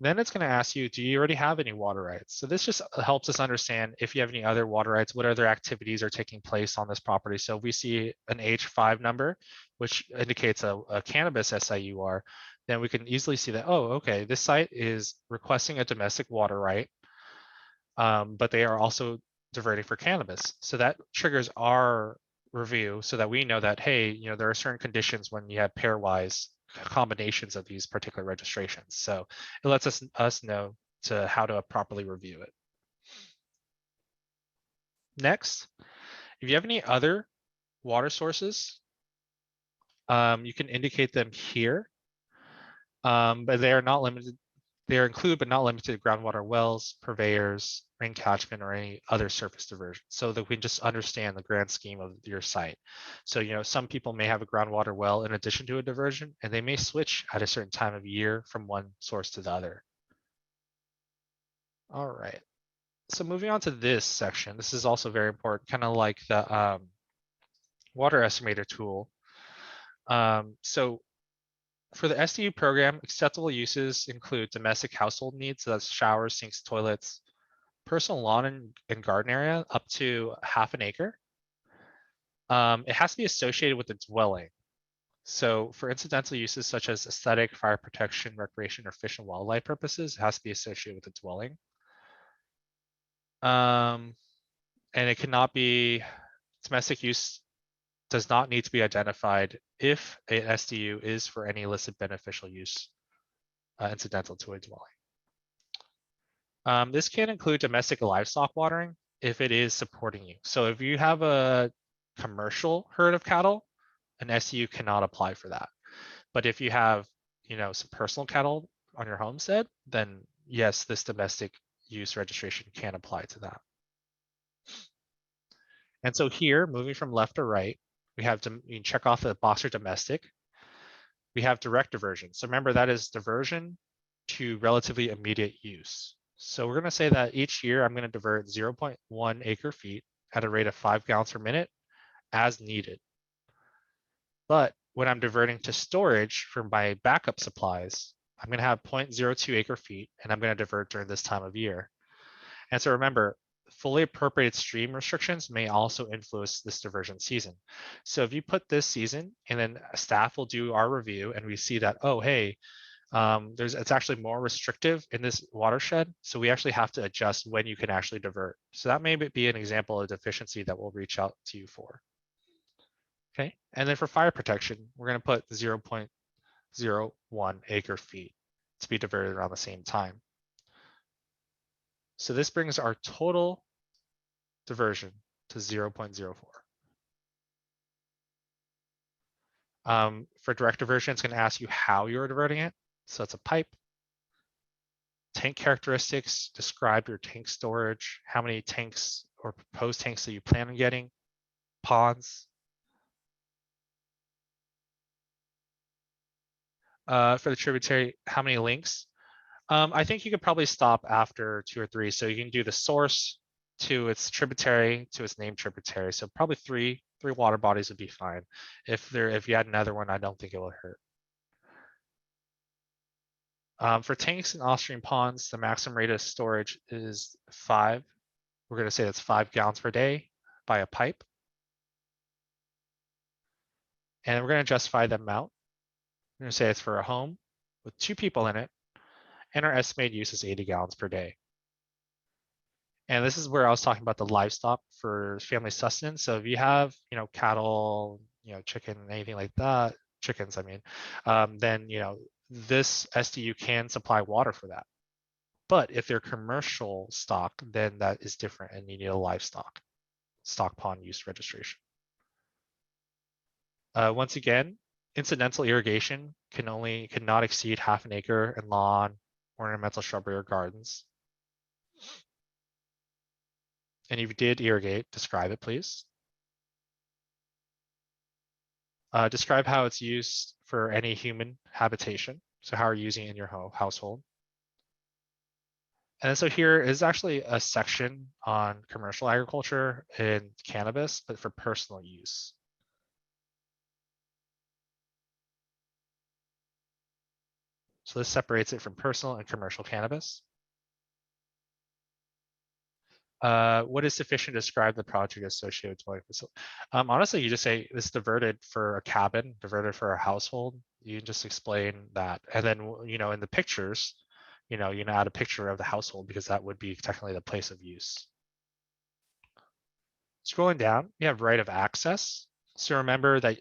Then it's going to ask you, do you already have any water rights? So this just helps us understand if you have any other water rights, what other activities are taking place on this property. So if we see an H5 number, which indicates a cannabis SIUR, then we can easily see that, oh, okay, this site is requesting a domestic water right, but they are also diverting for cannabis. So that triggers our review so that we know that, hey, there are certain conditions when you have pairwise combinations of these particular registrations. So it lets us know how to properly review it. Next, if you have any other water sources, you can indicate them here, but they are not limited. They are included but not limited to groundwater wells, purveyors, rain catchment, or any other surface diversion, so that we can just understand the grand scheme of your site. So, some people may have a groundwater well in addition to a diversion, and they may switch at a certain time of year from one source to the other. All right. So moving on to this section, this is also very important, kind of like the water estimator tool. So for the SDU program, acceptable uses include domestic household needs, so that's showers, sinks, toilets, personal lawn and garden area up to half an acre. It has to be associated with the dwelling. So for incidental uses such as aesthetic, fire protection, recreation, or fish and wildlife purposes, it has to be associated with the dwelling. And it cannot be, domestic use does not need to be identified if an SDU is for any illicit beneficial use incidental to a dwelling. This can include domestic livestock watering if it is supporting you. So if you have a commercial herd of cattle, an SDU cannot apply for that. But if you have, some personal cattle on your homestead, then yes, this domestic use registration can apply to that. And so here, moving from left to right, we have to, you can check off the box for domestic. We have direct diversion. So remember, that is diversion to relatively immediate use. So we're going to say that each year I'm going to divert 0.1 acre feet at a rate of 5 gallons per minute as needed. But when I'm diverting to storage for my backup supplies, I'm going to have 0.02 acre feet, and I'm going to divert during this time of year. And so remember, fully appropriated stream restrictions may also influence this diversion season. So if you put this season, and then staff will do our review, and we see that, oh, hey, it's actually more restrictive in this watershed. So we actually have to adjust when you can actually divert. So that may be an example of deficiency that we'll reach out to you for. Okay, and then for fire protection, we're going to put 0.01 acre feet to be diverted around the same time. So this brings our total diversion to 0.04. For direct diversion, it's going to ask you how you're diverting it. So it's a pipe. Tank characteristics, describe your tank storage, how many tanks or proposed tanks that you plan on getting, ponds. For the tributary, how many links? I think you could probably stop after 2 or 3. So you can do the source to its tributary to its named tributary. So probably three water bodies would be fine. If you had another one, I don't think it would hurt. For tanks and off-stream ponds, the maximum rate of storage is 5. We're going to say that's 5 gallons per day by a pipe. And we're going to justify the amount. We're going to say it's for a home with 2 people in it. And our estimated use is 80 gallons per day. And this is where I was talking about the livestock for family sustenance. So if you have, cattle, chicken, anything like that, chickens, I mean, then, this SDU can supply water for that. But if they're commercial stock, then that is different and you need a livestock stock pond use registration. Once again, incidental irrigation cannot exceed half an acre in lawn, ornamental shrubbery, or gardens. And if you did irrigate, describe it, please. Describe how it's used for any human habitation. So how are you using it in your household? And so here is actually a section on commercial agriculture and cannabis, but for personal use. So this separates it from personal and commercial cannabis. What is sufficient to describe the project associated with dwelling facility? Honestly, you just say this diverted for a cabin, diverted for a household. You can just explain that. And then, in the pictures, you add a picture of the household because that would be technically the place of use. Scrolling down, you have right of access. So remember that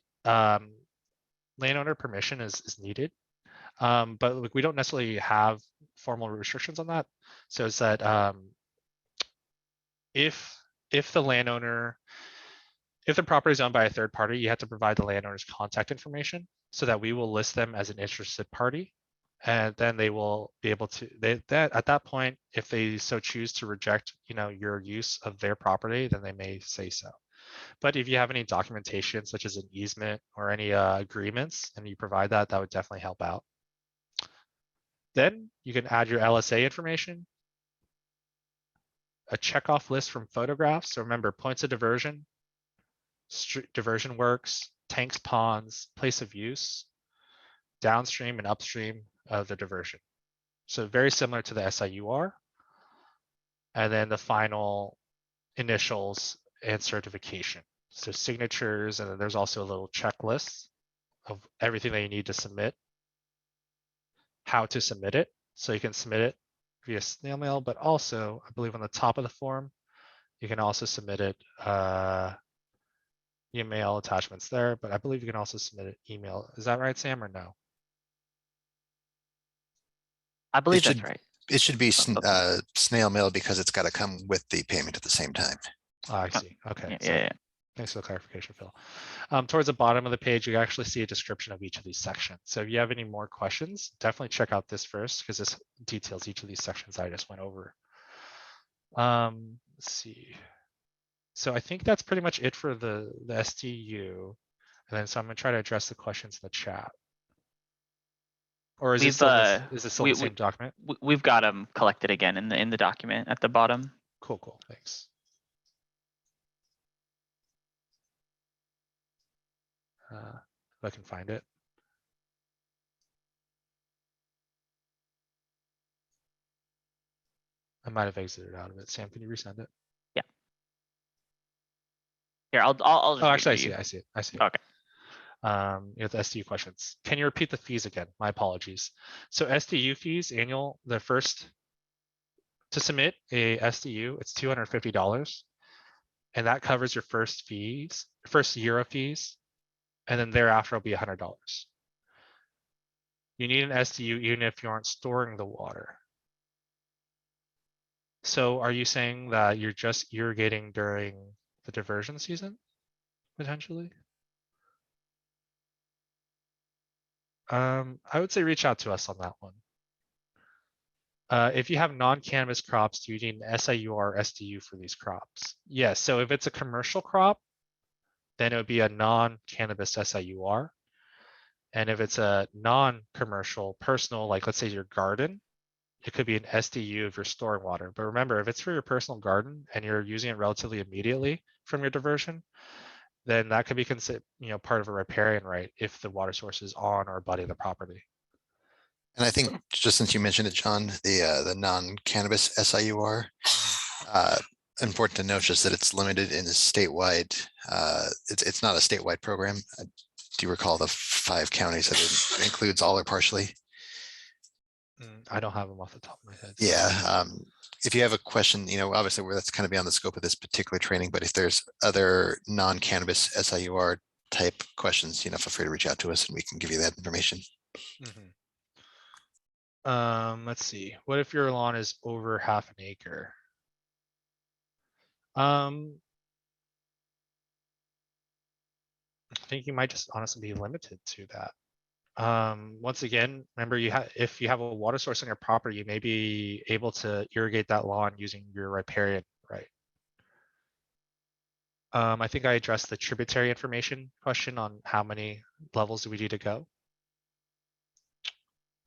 landowner permission is needed, but we don't necessarily have formal restrictions on that. So it's that if the landowner, if the property is owned by a third party, you have to provide the landowner's contact information so that we will list them as an interested party. And then they will be able to, at that point, if they so choose to reject, your use of their property, then they may say so. But if you have any documentation, such as an easement or any agreements, and you provide that, that would definitely help out. Then you can add your LSA information. a checkoff list from photographs. So remember, points of diversion, diversion works, tanks, ponds, place of use, downstream and upstream of the diversion. So very similar to the SIUR. And then the final initials and certification. So signatures, and then there's also a little checklist of everything that you need to submit, how to submit it. So you can submit it via snail mail, but also I believe on the top of the form, you can also submit it email attachments there, but I believe you can also submit it email. Is that right, Sam, or no? I believe that's right. It should be snail mail because it's got to come with the payment at the same time. Oh, I see. Okay. Yeah. Thanks for the clarification, Phil. Towards the bottom of the page, you actually see a description of each of these sections. So if you have any more questions, definitely check out this first because this details each of these sections I just went over. Let's see. So I think that's pretty much it for the SDU. And then so I'm gonna try to address the questions in the chat. Or is it still the same document? We've got them collected again in the document at the bottom. Cool. Thanks. If I can find it. I might have exited out of it. Sam, can you resend it? Yeah. Here, I'll just. Oh, actually, I see it. Okay. You have the SDU questions. Can you repeat the fees again? My apologies. So SDU fees annual, the first to submit a SDU, it's $250. And that covers your first year of fees. And then thereafter it'll be $100. You need an SDU even if you aren't storing the water. So are you saying that you're just irrigating during the diversion season, potentially? I would say reach out to us on that one. If you have non-cannabis crops, do you need an SIUR or SDU for these crops? Yes, so if it's a commercial crop, then it would be a non-cannabis SIUR. And if it's a non-commercial personal, like let's say your garden, it could be an SDU if you're storing water. But remember, if it's for your personal garden and you're using it relatively immediately from your diversion, then that could be considered, part of a riparian right if the water source is on or abutting the property. And I think just since you mentioned it, John, the non-cannabis SIUR, important to note just that it's limited in a statewide. It's not a statewide program. Do you recall the 5 counties that it includes all or partially? I don't have them off the top of my head. Yeah. If you have a question, obviously that's kind of beyond the scope of this particular training, but if there's other non-cannabis SIUR type questions, feel free to reach out to us and we can give you that information. Let's see. What if your lawn is over half an acre? I think you might just honestly be limited to that. Once again, remember if you have a water source on your property, you may be able to irrigate that lawn using your riparian right. I think I addressed the tributary information question on how many levels do we need to go.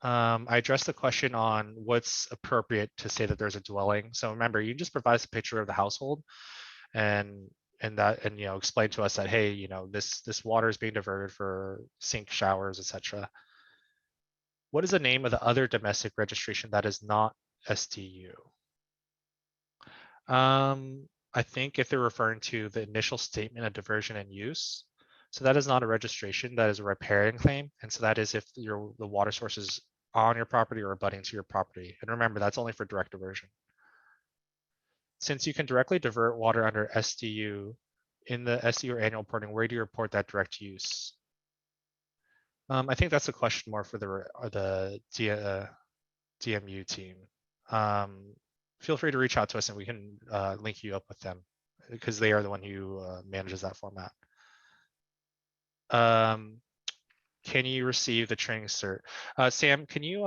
I addressed the question on what's appropriate to say that there's a dwelling. So remember, you just provide us a picture of the household and explain to us that, hey, this water is being diverted for sink, showers, etc. What is the name of the other domestic registration that is not SDU? I think if they're referring to the initial statement of diversion and use, so that is not a registration, that is a riparian claim. And so that is if the water source is on your property or abutting to your property. And remember, that's only for direct diversion. Since you can directly divert water under SDU, in the SDU annual reporting, where do you report that direct use? I think that's a question more for the DMU team. Feel free to reach out to us and we can link you up with them because they are the one who manages that format. Can you receive the training cert? Sam, can you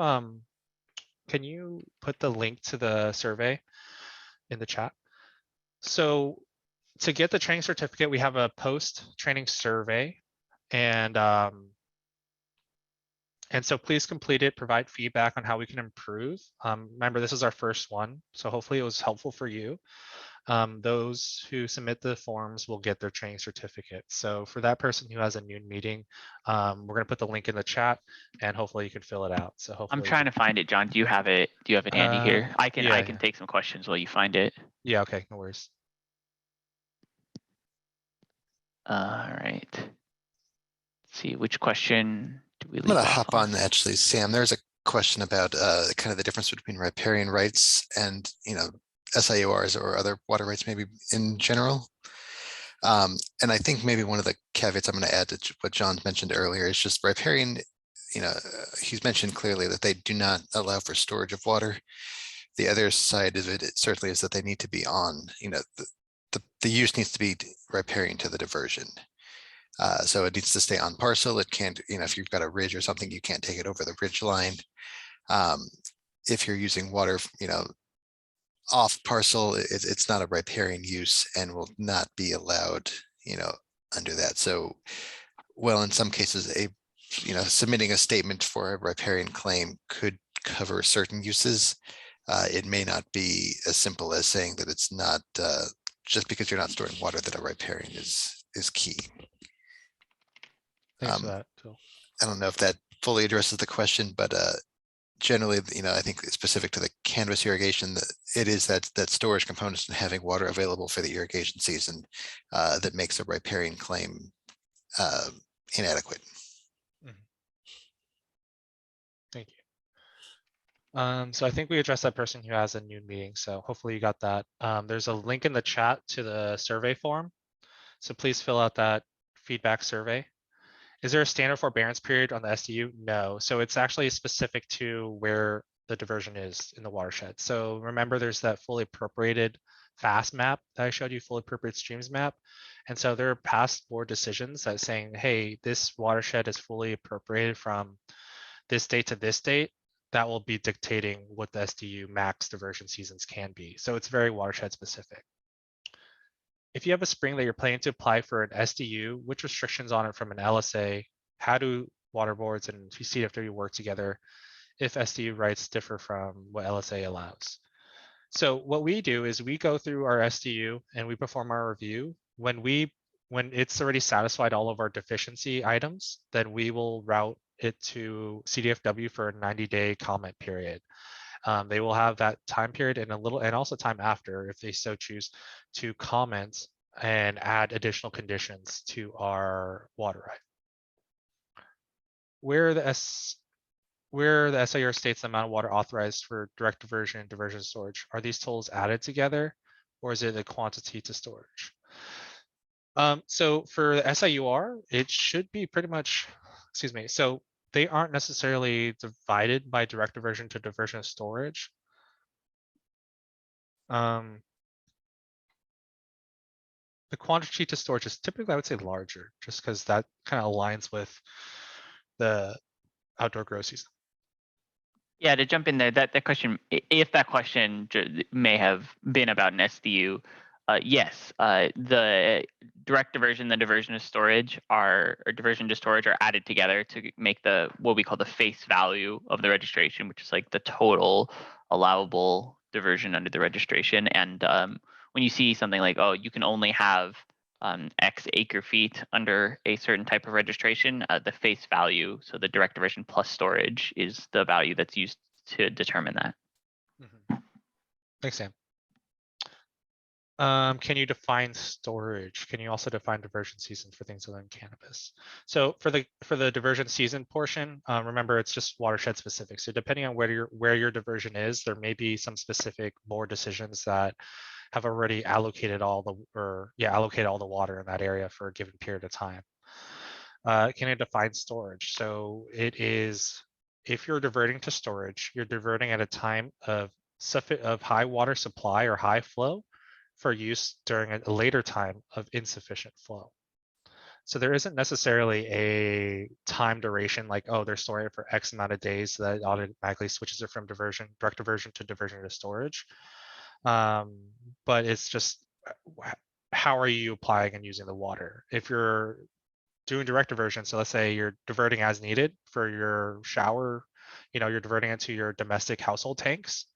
put the link to the survey in the chat? So to get the training certificate, we have a post-training survey, and And so please complete it, provide feedback on how we can improve. Remember, this is our first one, so hopefully it was helpful for you. Those who submit the forms will get their training certificate. So for that person who has a noon meeting, we're gonna put the link in the chat and hopefully you can fill it out. So hopefully I'm trying to find it, John. Do you have it? Do you have it handy here? I can yeah, take some questions while you find it. yeah, okay, no worries. All right. Let's see, which question do we I'm leave gonna off hop on? on actually, Sam. There's a question about kind of the difference between riparian rights and SIURs or other water rights maybe in general. And I think maybe one of the caveats I'm going to add to what John mentioned earlier is just riparian, he's mentioned clearly that they do not allow for storage of water. The other side of it certainly is that they need to be on, the use needs to be riparian to the diversion. So it needs to stay on parcel. It can't, if you've got a ridge or something, you can't take it over the ridge line. If you're using water, off parcel, it's not a riparian use and will not be allowed, under that. So, well, in some cases, submitting a statement for a riparian claim could cover certain uses. It may not be as simple as saying that it's not just because you're not storing water that a riparian is key. Thanks for that, Phil. I don't know if that fully addresses the question, but generally, I think specific to the cannabis irrigation, that it is that storage components and having water available for the irrigation season that makes a riparian claim inadequate. Thank you. So I think we addressed that person who has a noon meeting. So hopefully you got that. There's a link in the chat to the survey form. So please fill out that feedback survey. Is there a standard forbearance period on the SDU? No. So it's actually specific to where the diversion is in the watershed. So remember, there's that fully appropriated FAST map that I showed you, fully appropriate streams map. And so there are past board decisions that saying, hey, this watershed is fully appropriated from this date to this date. That will be dictating what the SDU max diversion seasons can be. So it's very watershed specific. If you have a spring that you're planning to apply for an SDU, which restrictions on it from an LSA? How do water boards and Cdfw work together if SDU rights differ from what LSA allows? So what we do is we go through our SDU and we perform our review. When it's already satisfied all of our deficiency items, then we will route it to Cdfw for a 90-day comment period. They will have that time period and also time after, if they so choose, to comment and add additional conditions to our water right. Where the SIR states the amount of water authorized for direct diversion and diversion storage, are these totals added together, or is it the quantity to storage? So for the SIUR, it should be pretty much, so they aren't necessarily divided by direct diversion to diversion storage. The quantity to storage is typically, I would say, larger, just because that kind of aligns with the outdoor grow season. Yeah, to jump in there, that question, if that question may have been about an SDU, yes, the direct diversion, the diversion to storage or diversion to storage are added together to make what we call the face value of the registration, which is like the total allowable diversion under the registration. And when you see something like, oh, you can only have X acre feet under a certain type of registration, the face value, so the direct diversion plus storage, is the value that's used to determine that. Thanks, Sam. Can you define storage? Can you also define diversion season for things other than cannabis? So for the diversion season portion, remember it's just watershed specific. So depending on where your diversion is, there may be some specific board decisions that have already allocated all the water in that area for a given period of time. Can it define storage? So it is, if you're diverting to storage, you're diverting at a time of high water supply or high flow for use during a later time of insufficient flow. So there isn't necessarily a time duration like, oh, they're storing it for X amount of days, so that automatically switches it from direct diversion to diversion to storage. But it's just, how are you applying and using the water? If you're doing direct diversion, so let's say you're diverting as needed for your shower, you're diverting it to your domestic household tanks,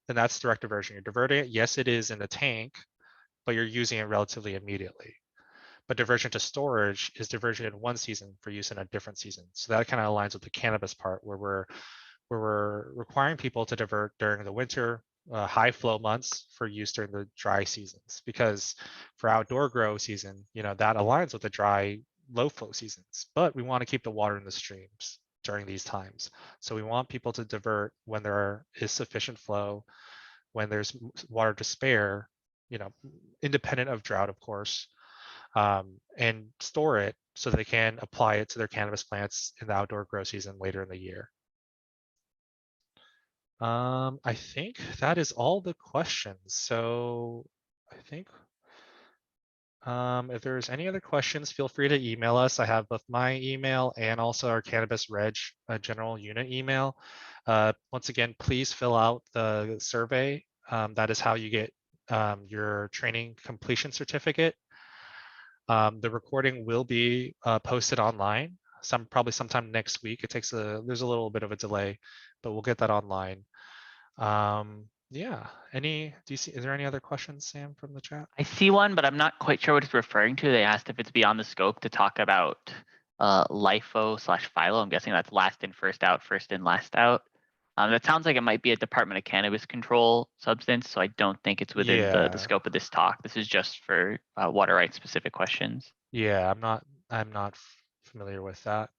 then that's direct diversion. You're diverting it. Yes, it is in a tank, but you're using it relatively immediately. But diversion to storage is diversion in one season for use in a different season. So that kind of aligns with the cannabis part where we're requiring people to divert during the winter high flow months for use during the dry seasons, because for outdoor grow season, that aligns with the dry low flow seasons, but we want to keep the water in the streams during these times. So we want people to divert when there is sufficient flow, when there's water to spare, independent of drought, of course, and store it so they can apply it to their cannabis plants in the outdoor grow season later in the year. I think that is all the questions. So I think if there's any other questions, feel free to email us. I have both my email and also our Cannabis Reg general unit email. Once again, please fill out the survey. That is how you get your training completion certificate. The recording will be posted online probably sometime next week. There's a little bit of a delay, but we'll get that online. Yeah, is there any other questions, Sam, from the chat? I see one, but I'm not quite sure what it's referring to. They asked if it's beyond the scope to talk about LIFO/FILO. I'm guessing that's last in, first out, first in, last out. That sounds like it might be a Department of Cannabis Control substance, so I don't think it's within the scope of this talk. This is just for water rights specific questions. Yeah, I'm not familiar with that.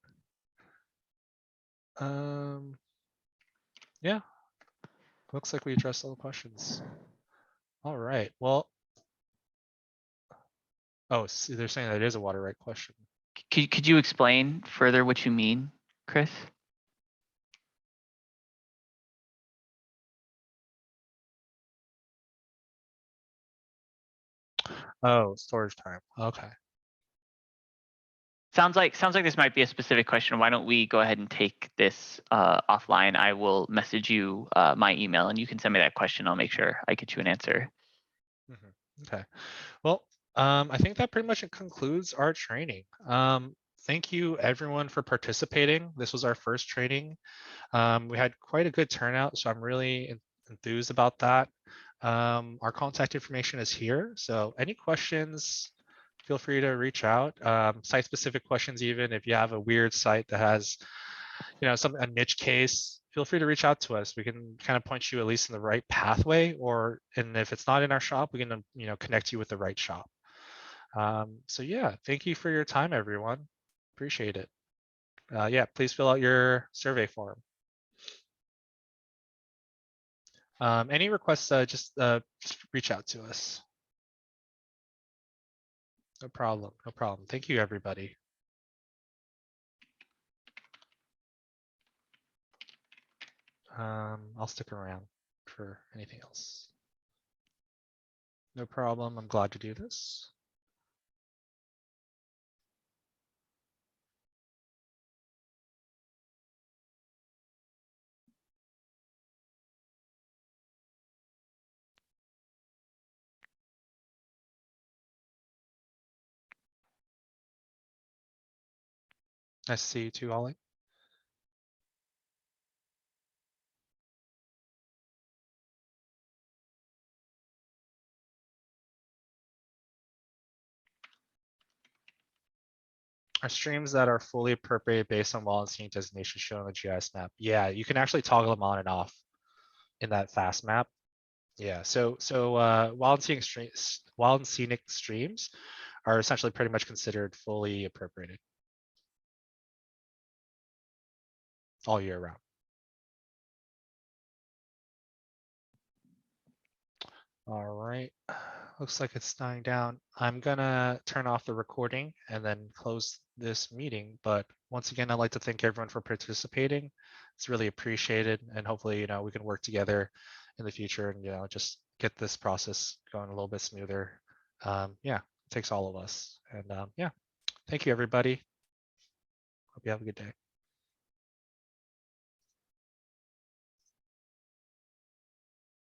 Yeah, looks like we addressed all the questions. All right, well, see, they're saying that it is a water right question. Could you explain further what you mean, Chris? Oh, storage time. Okay. Sounds like this might be a specific question. Why don't we go ahead and take this offline? I will message you my email and you can send me that question. I'll make sure I get you an answer. Okay. Well, I think that pretty much concludes our training. Thank you everyone for participating. This was our first training. We had quite a good turnout, so I'm really enthused about that. Our contact information is here, so any questions, feel free to reach out. Site-specific questions, even if you have a weird site that has, a niche case, feel free to reach out to us. We can kind of point you at least in the right pathway, and if it's not in our shop, we can, connect you with the right shop. So yeah, thank you for your time, everyone. Appreciate it. Yeah, please fill out your survey form. Any requests, just reach out to us. No problem. No problem. Thank you, everybody. I'll stick around for anything else. No problem. I'm glad to do this. Nice to see you too, Ollie. Are streams that are fully appropriated based on wild and scenic designation shown on the GIS map? Yeah, you can actually toggle them on and off in that fast map. Yeah, so wild and scenic streams are essentially pretty much considered fully appropriated all year round. All right, looks like it's dying down. I'm gonna turn off the recording and then close this meeting. But once again, I'd like to thank everyone for participating. It's really appreciated, and hopefully, we can work together in the future and just get this process going a little bit smoother. Yeah, it takes all of us. And yeah, thank you, everybody. Hope you have a good day.